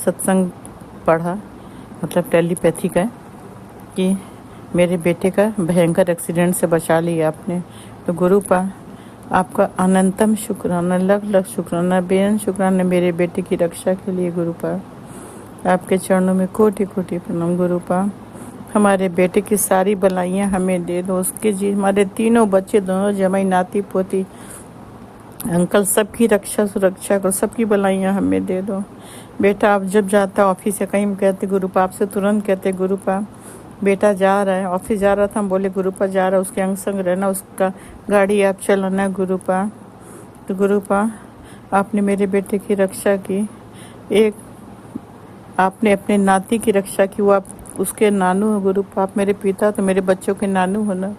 सत्संग पढ़ा, मतलब टेलीपैथी का, कि मेरे बेटे का भयंकर एक्सीडेंट से बचा लिया आपने। तो गुरुपा आपका अनंतम शुक्राना, लख लख शुक्राना, बेअंत शुक्राना मेरे बेटे की रक्षा के लिए गुरुपा। आपके चरणों में कोटि कोटि प्रणाम गुरुपा। हमारे बेटे की सारी बलाइयाँ हमें दे दो, उसके जी हमारे तीनों बच्चे, दोनों जमाई, नाती पोती, अंकल, सबकी रक्षा सुरक्षा करो, सबकी बलाइयाँ हमें दे दो। बेटा आप जब जाता ऑफिस या कहीं कहते गुरुपा, आपसे तुरंत कहते गुरुपा बेटा जा रहा है, ऑफिस जा रहा था, हम बोले गुरुपा जा रहा है, उसके अंग संग रहना, उसका गाड़ी आप चलाना गुरुपा। तो गुरुपा आपने मेरे बेटे की रक्षा की, एक आपने अपने नाती की रक्षा की, वो आप उसके नानू हो गुरुपा। आप मेरे पिता तो मेरे बच्चों के नानू हो ना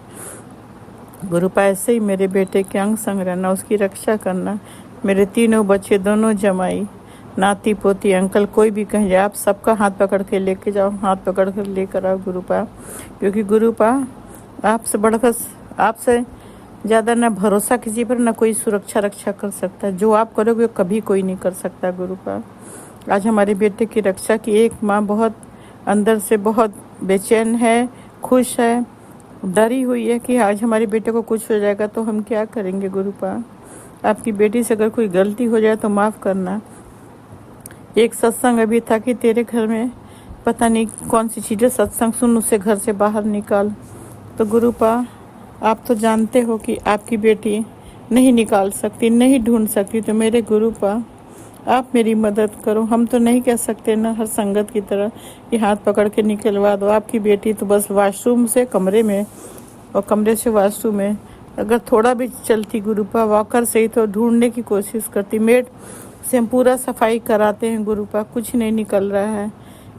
गुरुपा। ऐसे ही मेरे बेटे के अंग संग रहना, उसकी रक्षा करना। मेरे तीनों बच्चे, दोनों जमाई, नाती पोती, अंकल, कोई भी कहीं जाए आप सबका हाथ पकड़ के लेके जाओ, हाथ पकड़ कर लेकर आओ गुरुपा। क्योंकि गुरुपा आपसे बढ़कर, आपसे ज़्यादा ना भरोसा किसी पर, ना कोई सुरक्षा रक्षा कर सकता है। जो आप करोगे वो कभी कोई नहीं कर सकता गुरुपा। आज हमारे बेटे की रक्षा की। एक माँ बहुत अंदर से बहुत बेचैन है, खुश है, डरी हुई है कि आज हमारे बेटे को कुछ हो जाएगा तो हम क्या करेंगे गुरुपा। आपकी बेटी से अगर कोई गलती हो जाए तो माफ़ करना। एक सत्संग अभी था कि तेरे घर में पता नहीं कौन सी चीज़ें, सत्संग सुन, उसे घर से बाहर निकाल। तो गुरुपा आप तो जानते हो कि आपकी बेटी नहीं निकाल सकती, नहीं ढूंढ सकती, तो मेरे गुरुपा आप मेरी मदद करो। हम तो नहीं कह सकते ना हर संगत की तरह कि हाथ पकड़ के निकलवा दो। आपकी बेटी तो बस वॉशरूम से कमरे में और कमरे से वॉशरूम में अगर थोड़ा भी चलती गुरुपा, वॉकर से ही तो ढूंढने की कोशिश करती। मेड से हम पूरा सफाई कराते हैं गुरुपा, कुछ नहीं निकल रहा है,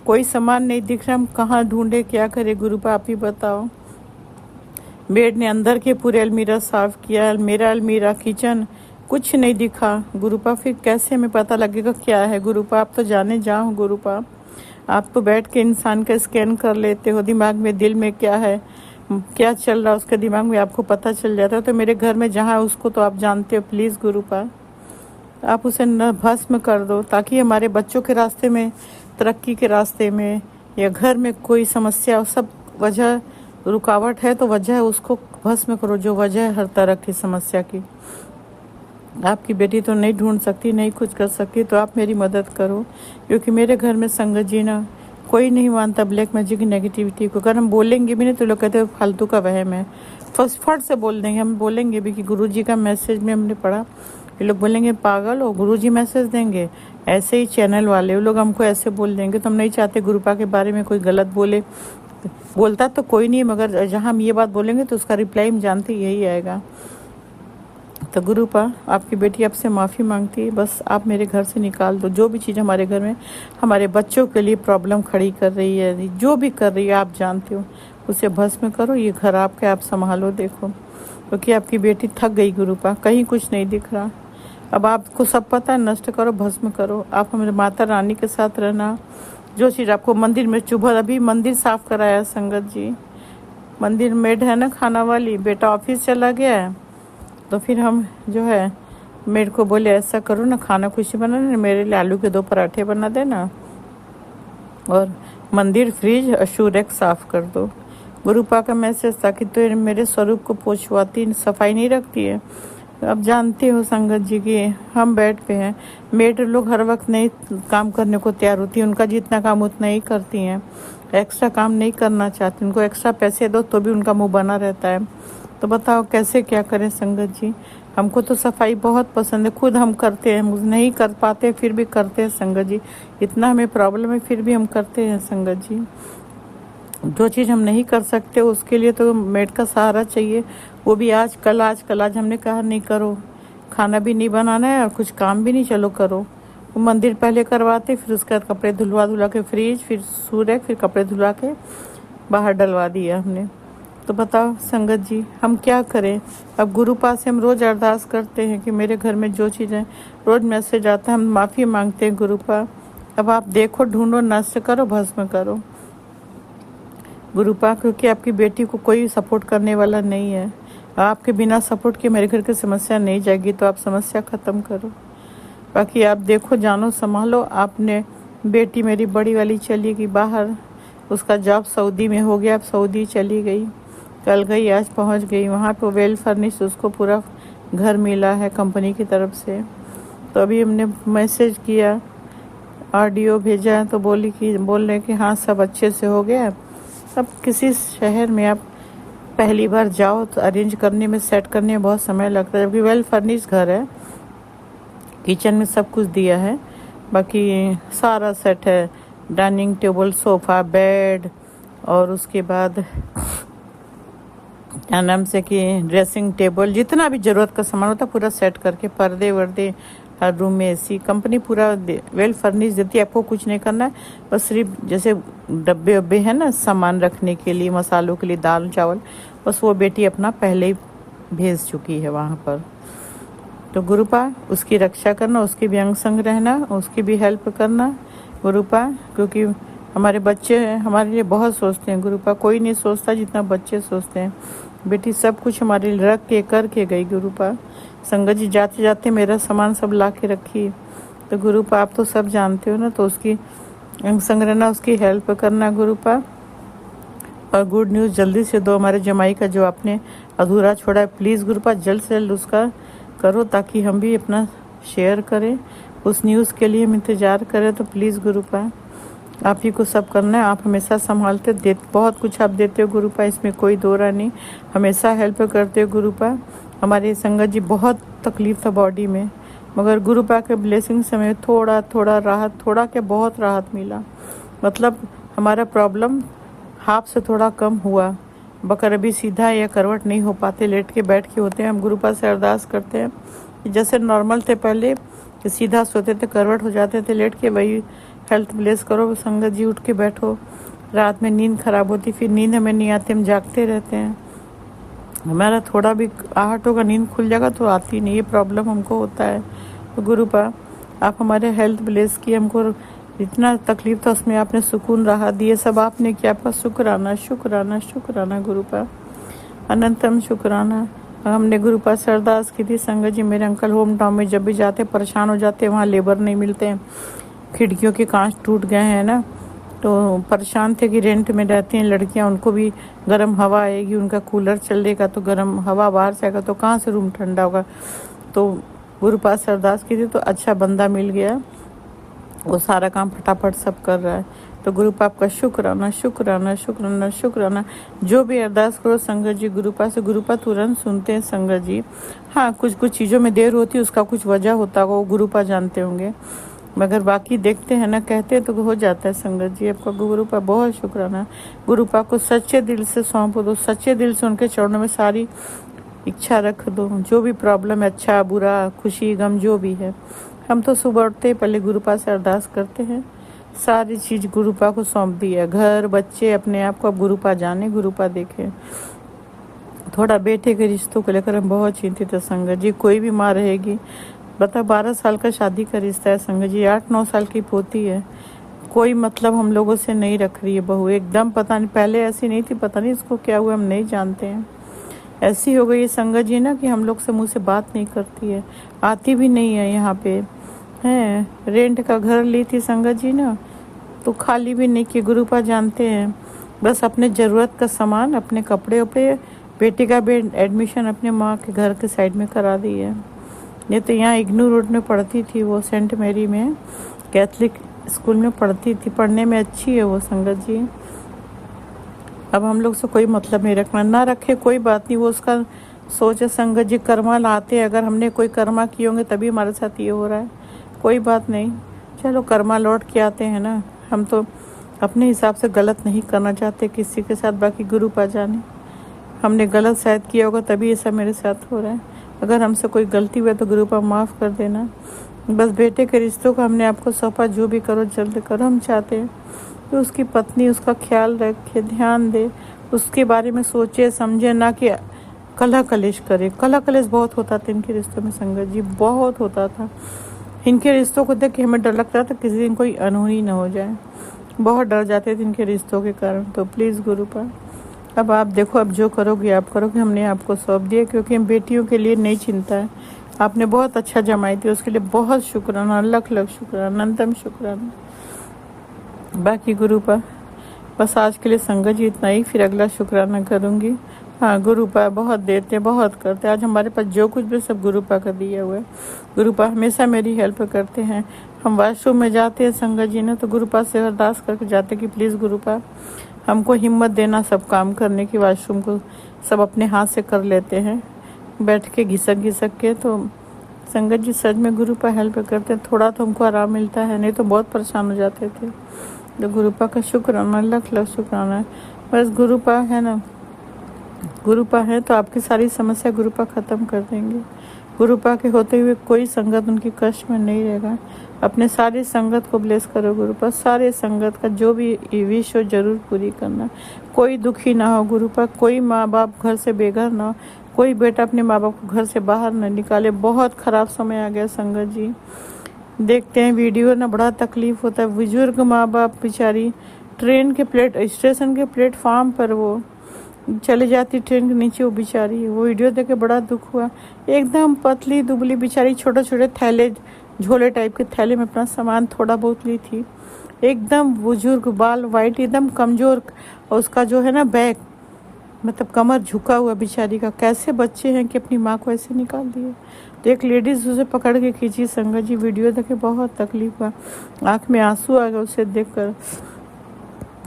कोई सामान नहीं दिख रहा, हम कहाँ ढूंढे, क्या करे गुरुपा, आप ही बताओ। मेड ने अंदर के पूरे अलमीरा साफ किया, मेरा अलमीरा, किचन, कुछ नहीं दिखा गुरुपा। फिर कैसे हमें पता लगेगा क्या है गुरुपा। आप तो जाने जाओ गुरुपा, आप तो बैठ के इंसान का स्कैन कर लेते हो, दिमाग में, दिल में क्या है, क्या चल रहा है उसके दिमाग में, आपको पता चल जाता है। तो मेरे घर में जहाँ है उसको तो आप जानते हो, प्लीज़ गुरुपा आप उसे न भस्म कर दो, ताकि हमारे बच्चों के रास्ते में, तरक्की के रास्ते में या घर में कोई समस्या, सब वजह रुकावट है तो वजह उसको भस्म करो, जो वजह है हर तरह की समस्या की। आपकी बेटी तो नहीं ढूंढ सकती, नहीं कुछ कर सकती, तो आप मेरी मदद करो। क्योंकि मेरे घर में संगत जी ना कोई नहीं मानता ब्लैक मैजिक की नेगेटिविटी को। अगर हम बोलेंगे भी नहीं तो लोग कहते हैं फालतू का वहम है, फट से बोल देंगे। हम बोलेंगे भी कि गुरुजी का मैसेज में हमने पढ़ा, ये लोग बोलेंगे पागल हो, गुरुजी मैसेज देंगे। ऐसे ही चैनल वाले वो लोग हमको ऐसे बोल देंगे। तो हम नहीं चाहते गुरुपा के बारे में कोई गलत बोले। बोलता तो कोई नहीं, मगर जहाँ हम ये बात बोलेंगे तो उसका रिप्लाई हम जानते यही आएगा। तो गुरुपा आपकी बेटी आपसे माफ़ी मांगती है, बस आप मेरे घर से निकाल दो जो भी चीज़ हमारे घर में हमारे बच्चों के लिए प्रॉब्लम खड़ी कर रही है, जो भी कर रही है आप जानते हो, उसे भस्म करो। ये घर आपके, आप संभालो, देखो, क्योंकि आपकी बेटी थक गई गुरुपा, कहीं कुछ नहीं दिख रहा। अब आपको सब पता है, नष्ट करो, भस्म करो। आप हमारे माता रानी के साथ रहना। जो चीज़ आपको मंदिर में चुभा, अभी मंदिर साफ कराया संगत जी, मंदिर मेड है ना खाना वाली, बेटा ऑफिस चला गया है, तो फिर हम जो है मेड को बोले ऐसा करो ना, खाना कुछ बनाना, मेरे लिए आलू के 2 पराठे बना देना और मंदिर, फ्रिज, अशूरक साफ कर दो। गुरुपा का मैसेज था कि तो मेरे स्वरूप को पोछवाती, सफाई नहीं रखती है। अब जानते हो संगत जी की हम बेड पे हैं, मेड लोग हर वक्त नहीं काम करने को तैयार होती है, उनका जितना काम उतना ही करती हैं, एक्स्ट्रा काम नहीं करना चाहती। उनको एक्स्ट्रा पैसे दो तो भी उनका मुंह बना रहता है। तो बताओ कैसे क्या करें संगत जी। हमको तो सफाई बहुत पसंद है, खुद हम करते हैं, नहीं कर पाते फिर भी करते हैं संगत जी। इतना हमें प्रॉब्लम है फिर भी हम करते हैं संगत जी। जो चीज़ हम नहीं कर सकते उसके लिए तो मेड का सहारा चाहिए, वो भी आज कल, आज कल। आज हमने कहा नहीं करो, खाना भी नहीं बनाना है और कुछ काम भी नहीं, चलो करो। वो मंदिर पहले करवाते, फिर उसके बाद कपड़े धुलवा के फ्रिज, फिर सूर्य, फिर कपड़े धुलवा के बाहर डलवा दिया हमने। तो बताओ संगत जी हम क्या करें। अब गुरु पास से हम रोज़ अरदास करते हैं कि मेरे घर में जो चीज़ें, रोज़ मैसेज आता है, हम माफ़ी मांगते हैं गुरु पास। अब आप देखो, ढूंढो, नष्ट करो, भस्म करो गुरुपा, क्योंकि आपकी बेटी को कोई सपोर्ट करने वाला नहीं है। आपके बिना सपोर्ट के मेरे घर की समस्या नहीं जाएगी, तो आप समस्या ख़त्म करो। बाकी आप देखो, जानो, संभालो। आपने बेटी मेरी बड़ी वाली चली गई बाहर, उसका जॉब सऊदी में हो गया, अब सऊदी चली गई। कल गई आज पहुंच गई वहाँ पे। वेल फर्निश उसको पूरा घर मिला है कंपनी की तरफ से। तो अभी हमने मैसेज किया, ऑडियो भेजा, तो बोल रहे कि हाँ सब अच्छे से हो गया। अब किसी शहर में आप पहली बार जाओ तो अरेंज करने में, सेट करने में बहुत समय लगता है, जबकि वेल फर्निश घर है, किचन में सब कुछ दिया है, बाकी सारा सेट है, डाइनिंग टेबल, सोफ़ा, बेड, और उसके बाद क्या नाम से कि ड्रेसिंग टेबल, जितना भी ज़रूरत का सामान होता है पूरा सेट करके, पर्दे वर्दे, हर रूम में एसी, कंपनी पूरा वेल फर्निश देती है। आपको कुछ नहीं करना है, बस सिर्फ जैसे डब्बे वब्बे हैं ना सामान रखने के लिए, मसालों के लिए, दाल चावल, बस वो बेटी अपना पहले ही भेज चुकी है वहाँ पर। तो गुरुपा उसकी रक्षा करना, उसकी भी अंग संग रहना, उसकी भी हेल्प करना गुरुपा, क्योंकि हमारे बच्चे हमारे लिए बहुत सोचते हैं गुरुपा। कोई नहीं सोचता जितना बच्चे सोचते हैं। बेटी सब कुछ हमारे लिए रख के करके गई गुरुपा। संगत जी जाते जाते मेरा सामान सब ला के रखी। तो गुरुपा आप तो सब जानते हो ना, तो उसकी अंग संग रहना, उसकी हेल्प करना गुरुपा। और गुड न्यूज़ जल्दी से दो हमारे जमाई का, जो आपने अधूरा छोड़ा है, प्लीज़ गुरुपा जल्द से जल्द उसका करो, ताकि हम भी अपना शेयर करें। उस न्यूज़ के लिए हम इंतज़ार करें। तो प्लीज़ गुरुपा आप ही को सब करना है। आप हमेशा संभालते, बहुत कुछ आप देते हो गुरुपा, इसमें कोई दो राय नहीं। हमेशा हेल्प करते हो गुरुपा। हमारे संगत जी बहुत तकलीफ था बॉडी में, मगर गुरुपा के ब्लेसिंग से हमें थोड़ा थोड़ा राहत, थोड़ा क्या बहुत राहत मिला। मतलब हमारा प्रॉब्लम हाफ से थोड़ा कम हुआ। बकर अभी सीधा या करवट नहीं हो पाते, लेट के बैठ के होते हैं। हम गुरुपा से अरदास करते हैं कि जैसे नॉर्मल थे पहले, कि सीधा सोते थे, करवट हो जाते थे लेट के, वही हेल्थ ब्लेस करो। संगत जी उठ के बैठो। रात में नींद खराब होती, फिर नींद हमें नहीं आती, हम जागते रहते हैं। हमारा थोड़ा भी आहट होगा, नींद खुल जाएगा तो आती नहीं, ये प्रॉब्लम हमको होता है। तो गुरुपा आप हमारे हेल्थ ब्लेस की, हमको इतना तकलीफ था उसमें आपने सुकून राहत दिए, सब आपने किया। आपका शुक्राना शुक्राना शुक्राना गुरुपा, अनंतम शुक्राना। हमने गुरुपा से अरदास की थी, संगत जी मेरे अंकल होम टाउन में जब भी जाते परेशान हो जाते, वहाँ लेबर नहीं मिलते हैं, खिड़कियों के कांच टूट गए हैं ना, तो परेशान थे कि रेंट में रहती हैं लड़कियां, उनको भी गर्म हवा आएगी, उनका कूलर चलेगा तो गर्म हवा बाहर से आएगा, तो कहाँ से रूम ठंडा होगा। तो गुरुपा से अरदास की थी, तो अच्छा बंदा मिल गया, वो सारा काम फटाफट सब कर रहा है। तो गुरुपा आपका शुक्राना शुक्राना शुक्राना शुक्राना। जो भी अरदास करो संगत जी गुरुपा से, गुरुपा तुरंत सुनते हैं संगत जी। हाँ कुछ चीज़ों में देर होती है, उसका कुछ वजह होता होगा, वो गुरुपा जानते होंगे, मगर बाकी देखते हैं ना, कहते हैं तो हो जाता है संगत जी। आपका गुरुपा बहुत शुक्राना। गुरुपा को सच्चे दिल से सौंप दो, सच्चे दिल से उनके चरणों में सारी इच्छा रख दो, जो भी प्रॉब्लम है, अच्छा बुरा, खुशी गम जो भी है। हम तो सुबह उठते पहले गुरुपा से अरदास करते हैं, सारी चीज़ गुरुपा को सौंप दिया, घर बच्चे अपने आप को अब गुरुपा जाने, गुरुपा देखे। थोड़ा बेटे के रिश्तों को लेकर हम बहुत चिंतित है संगत जी। कोई भी माँ रहेगी, बता 12 साल का शादी का रिश्ता है संगत जी, 8-9 साल की पोती है, कोई मतलब हम लोगों से नहीं रख रही है बहू, एकदम पता नहीं, पहले ऐसी नहीं थी, पता नहीं इसको क्या हुआ, हम नहीं जानते हैं। ऐसी हो गई है संगत जी ना कि हम लोग से मुँह से बात नहीं करती है, आती भी नहीं है यहाँ पे है। रेंट का घर ली थी संगत जी ना, तो खाली भी नहीं कि गुरुपा जानते हैं, बस अपने ज़रूरत का सामान, अपने कपड़े वपड़े, बेटे का भी एडमिशन अपने माँ के घर के साइड में करा दी है। ये तो यहाँ इग्नू रोड में पढ़ती थी, वो सेंट मैरी में कैथलिक स्कूल में पढ़ती थी, पढ़ने में अच्छी है वो संगत जी। अब हम लोग से कोई मतलब नहीं रखना, ना रखे कोई बात नहीं, वो उसका सोच है संगत जी। कर्मा लाते हैं, अगर हमने कोई कर्मा किए होंगे तभी हमारे साथ ये हो रहा है, कोई बात नहीं, चलो कर्मा लौट के आते हैं ना। हम तो अपने हिसाब से गलत नहीं करना चाहते किसी के साथ, बाकी गुरुपा जाने हमने गलत शायद किया होगा तभी ये सब मेरे साथ हो रहा है। अगर हमसे कोई गलती हुई तो गुरुपा माफ़ कर देना। बस बेटे के रिश्तों को हमने आपको सौंपा, जो भी करो जल्द करो। हम चाहते हैं कि उसकी पत्नी उसका ख्याल रखे, ध्यान दे, उसके बारे में सोचे समझे, ना कि कलह कलेश करे। कलह कलेश बहुत होता था इनके रिश्तों में संगत जी, बहुत होता था। इनके रिश्तों को देख के हमें डर लगता था किसी दिन कोई अनहोनी ना हो जाए, बहुत डर जाते थे इनके रिश्तों के कारण। तो प्लीज़ गुरुपा अब आप देखो, अब जो करोगे आप करोगे, हमने आपको सौंप दिया, क्योंकि हम बेटियों के लिए नहीं चिंता है। आपने बहुत अच्छा जमाई थी, उसके लिए बहुत शुक्राना, लख लख शुक्राना, अनंतम शुक्राना। बाकी गुरुपा बस आज के लिए संगत जी इतना ही, फिर अगला शुक्राना करूँगी। हाँ गुरुपा बहुत देते हैं, बहुत करते हैं। आज हमारे पास जो कुछ भी सब गुरुपा का दिया हुआ है। गुरुपा हमेशा मेरी हेल्प करते हैं। हम वॉशरूम में जाते हैं संगत जी ने तो गुरुपा से अरदास करके जाते कि प्लीज़ गुरुपा हमको हिम्मत देना सब काम करने की। वॉशरूम को सब अपने हाथ से कर लेते हैं बैठ के घिसक के। तो संगत जी सच में गुरुपा हेल्प करते हैं, थोड़ा तो हमको आराम मिलता है, नहीं तो बहुत परेशान हो जाते थे। तो गुरुपा का शुक्राना, लख लख शुक्राना है। बस गुरुपा है ना, गुरुपा है तो आपकी सारी समस्या गुरुपा ख़त्म कर देंगे। गुरुपा के होते हुए कोई संगत उनकी कष्ट में नहीं रहेगा। अपने सारी संगत को ब्लेस करो गुरुपा, सारे संगत का जो भी विश हो जरूर पूरी करना। कोई दुखी ना हो गुरुपा, कोई माँ बाप घर से बेघर ना हो, कोई बेटा अपने माँ बाप को घर से बाहर न निकाले। बहुत ख़राब समय आ गया संगत जी, देखते हैं वीडियो ना, बड़ा तकलीफ़ होता है। बुजुर्ग माँ बाप बेचारी ट्रेन के स्टेशन के प्लेटफार्म पर वो चले जाती ट्रेन के नीचे, वो बेचारी, वो वीडियो देख के बड़ा दुख हुआ। एकदम पतली दुबली बेचारी, छोटे छोटे थैले, झोले टाइप के थैले में अपना सामान थोड़ा बहुत ली थी। एकदम बुजुर्ग, बाल वाइट, एकदम कमज़ोर, और उसका जो है ना बैक मतलब कमर झुका हुआ बेचारी का। कैसे बच्चे हैं कि अपनी माँ को ऐसे निकाल दिए। तो एक लेडीज़ उसे पकड़ के खींची संगत जी, वीडियो देख के बहुत तकलीफ हुआ, आँख में आंसू आ गए उसे देख कर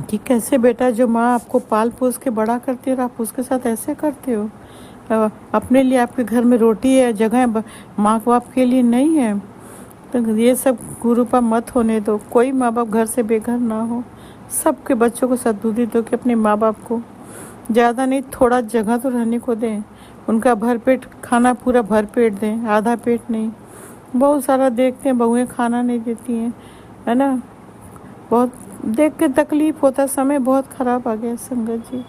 कि कैसे बेटा जो माँ आपको पाल पोस के बड़ा करती है और आप उसके साथ ऐसे करते हो। अपने लिए आपके घर में रोटी है, जगह माँ बाप के लिए नहीं है। तो ये सब गुरुपा मत होने दो। कोई माँ बाप घर से बेघर ना हो, सबके बच्चों को सद्बुद्धि दो कि अपने माँ बाप को ज़्यादा नहीं थोड़ा जगह तो रहने को दें, उनका भरपेट खाना पूरा भरपेट दें, आधा पेट नहीं। बहुत सारा देखते हैं बहुएं खाना नहीं देती हैं, है ना, बहुत देख के तकलीफ होता। समय बहुत ख़राब आ गया संगत जी।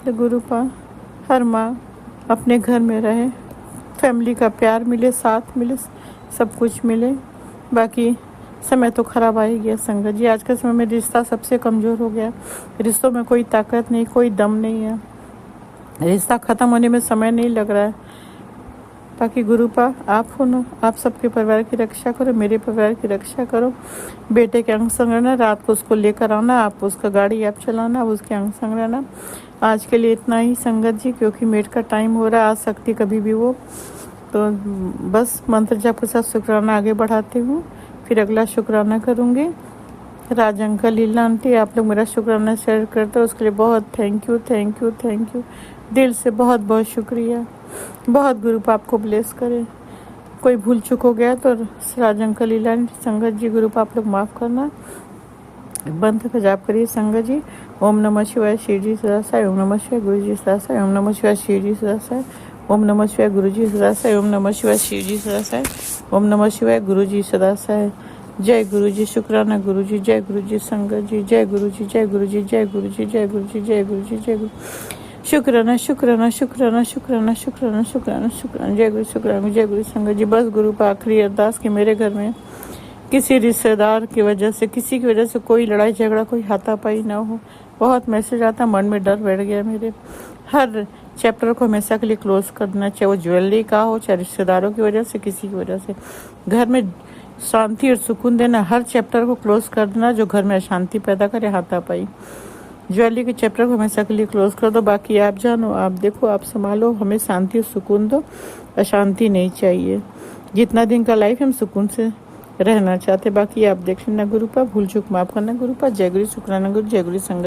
तो गुरुपा हर माँ अपने घर में रहे, फैमिली का प्यार मिले, साथ मिले, सब कुछ मिले। बाकी समय तो ख़राब आ ही गया संगत जी। आज के समय में रिश्ता सबसे कमज़ोर हो गया, रिश्तों में कोई ताकत नहीं, कोई दम नहीं है। रिश्ता ख़त्म होने में समय नहीं लग रहा है। बाकी गुरुपा आप हो ना, आप सबके परिवार की रक्षा करो, मेरे परिवार की रक्षा करो। बेटे के अंग संग रहना, रात को उसको लेकर आना, आप उसका गाड़ी आप चलाना, उसके अंग संग रहना। आज के लिए इतना ही संगत जी, क्योंकि मेट का टाइम हो रहा है, आ सकती कभी भी वो। तो बस मंत्र जाप के साथ शुक्राना आगे बढ़ाते हूँ, फिर अगला शुक्राना करूँगी। राज अंकल, लीला आंटी, आप लोग मेरा शुक्राना शेयर करते हो, उसके लिए बहुत thank you, thank you, thank you, दिल से बहुत बहुत शुक्रिया। बहुत गुरुपा आपको ब्लेस करे। कोई भूल चूक हो गया तो राज अंकल, लीला आंटी, संगत जी, गुरुपा आप लोग माफ़ करना। मंत्र का जाप करिए संगत जी। ओम नमः शिवाय, श्री जी सदासाय। ओम नमः शिवाय, गुरु जी सदासाय। ओम नमः शिवाय, श्री जी सदासाय। ओम नमः शिवाय, गुरु जी सदासाय। ओम नमः शिवाय, श्री जी सदासाय। ओम नमः शिवाय, गुरु जी सदासाय। जय गुरु जी, शुक्राना गुरु जी, जय गुरु जी संगत जी, जय गुरु जी, जय गुरु जी, जय गुरु जी, जय गुरु जी, जय गुरु जी, जय गुरु। शुक्राना शुक्राना शुक्राना शुक्राना शुक्राना शुक्राना शुक्राना, जय गुरु, शुक्राना, जय गुरु संगत जी। बस गुरु पर आखिरी अरदास कि मेरे घर में किसी रिश्तेदार की वजह से, किसी की वजह से कोई लड़ाई झगड़ा, कोई हाथापाई ना हो। बहुत मैसेज आता, मन में डर बैठ गया मेरे। हर चैप्टर को हमेशा के लिए क्लोज कर देना, चाहे वो ज्वेलरी का हो, चाहे रिश्तेदारों की वजह से, किसी की वजह से। घर में शांति और सुकून देना, हर चैप्टर को क्लोज कर देना जो घर में अशांति पैदा करे, हाथापाई। ज्वेलरी के चैप्टर को हमेशा के लिए क्लोज कर दो। बाकी आप जानो, आप देखो, आप संभालो, हमें शांति और सुकून दो, अशांति नहीं चाहिए। जितना दिन का लाइफ हम सुकून से रहना चाहते। बाकी आप देख लेना गुरुपा, भूल चूक माफ करना गुरुपा। जय गुरु, शुक्राना गुरु, जय गुरु संगत।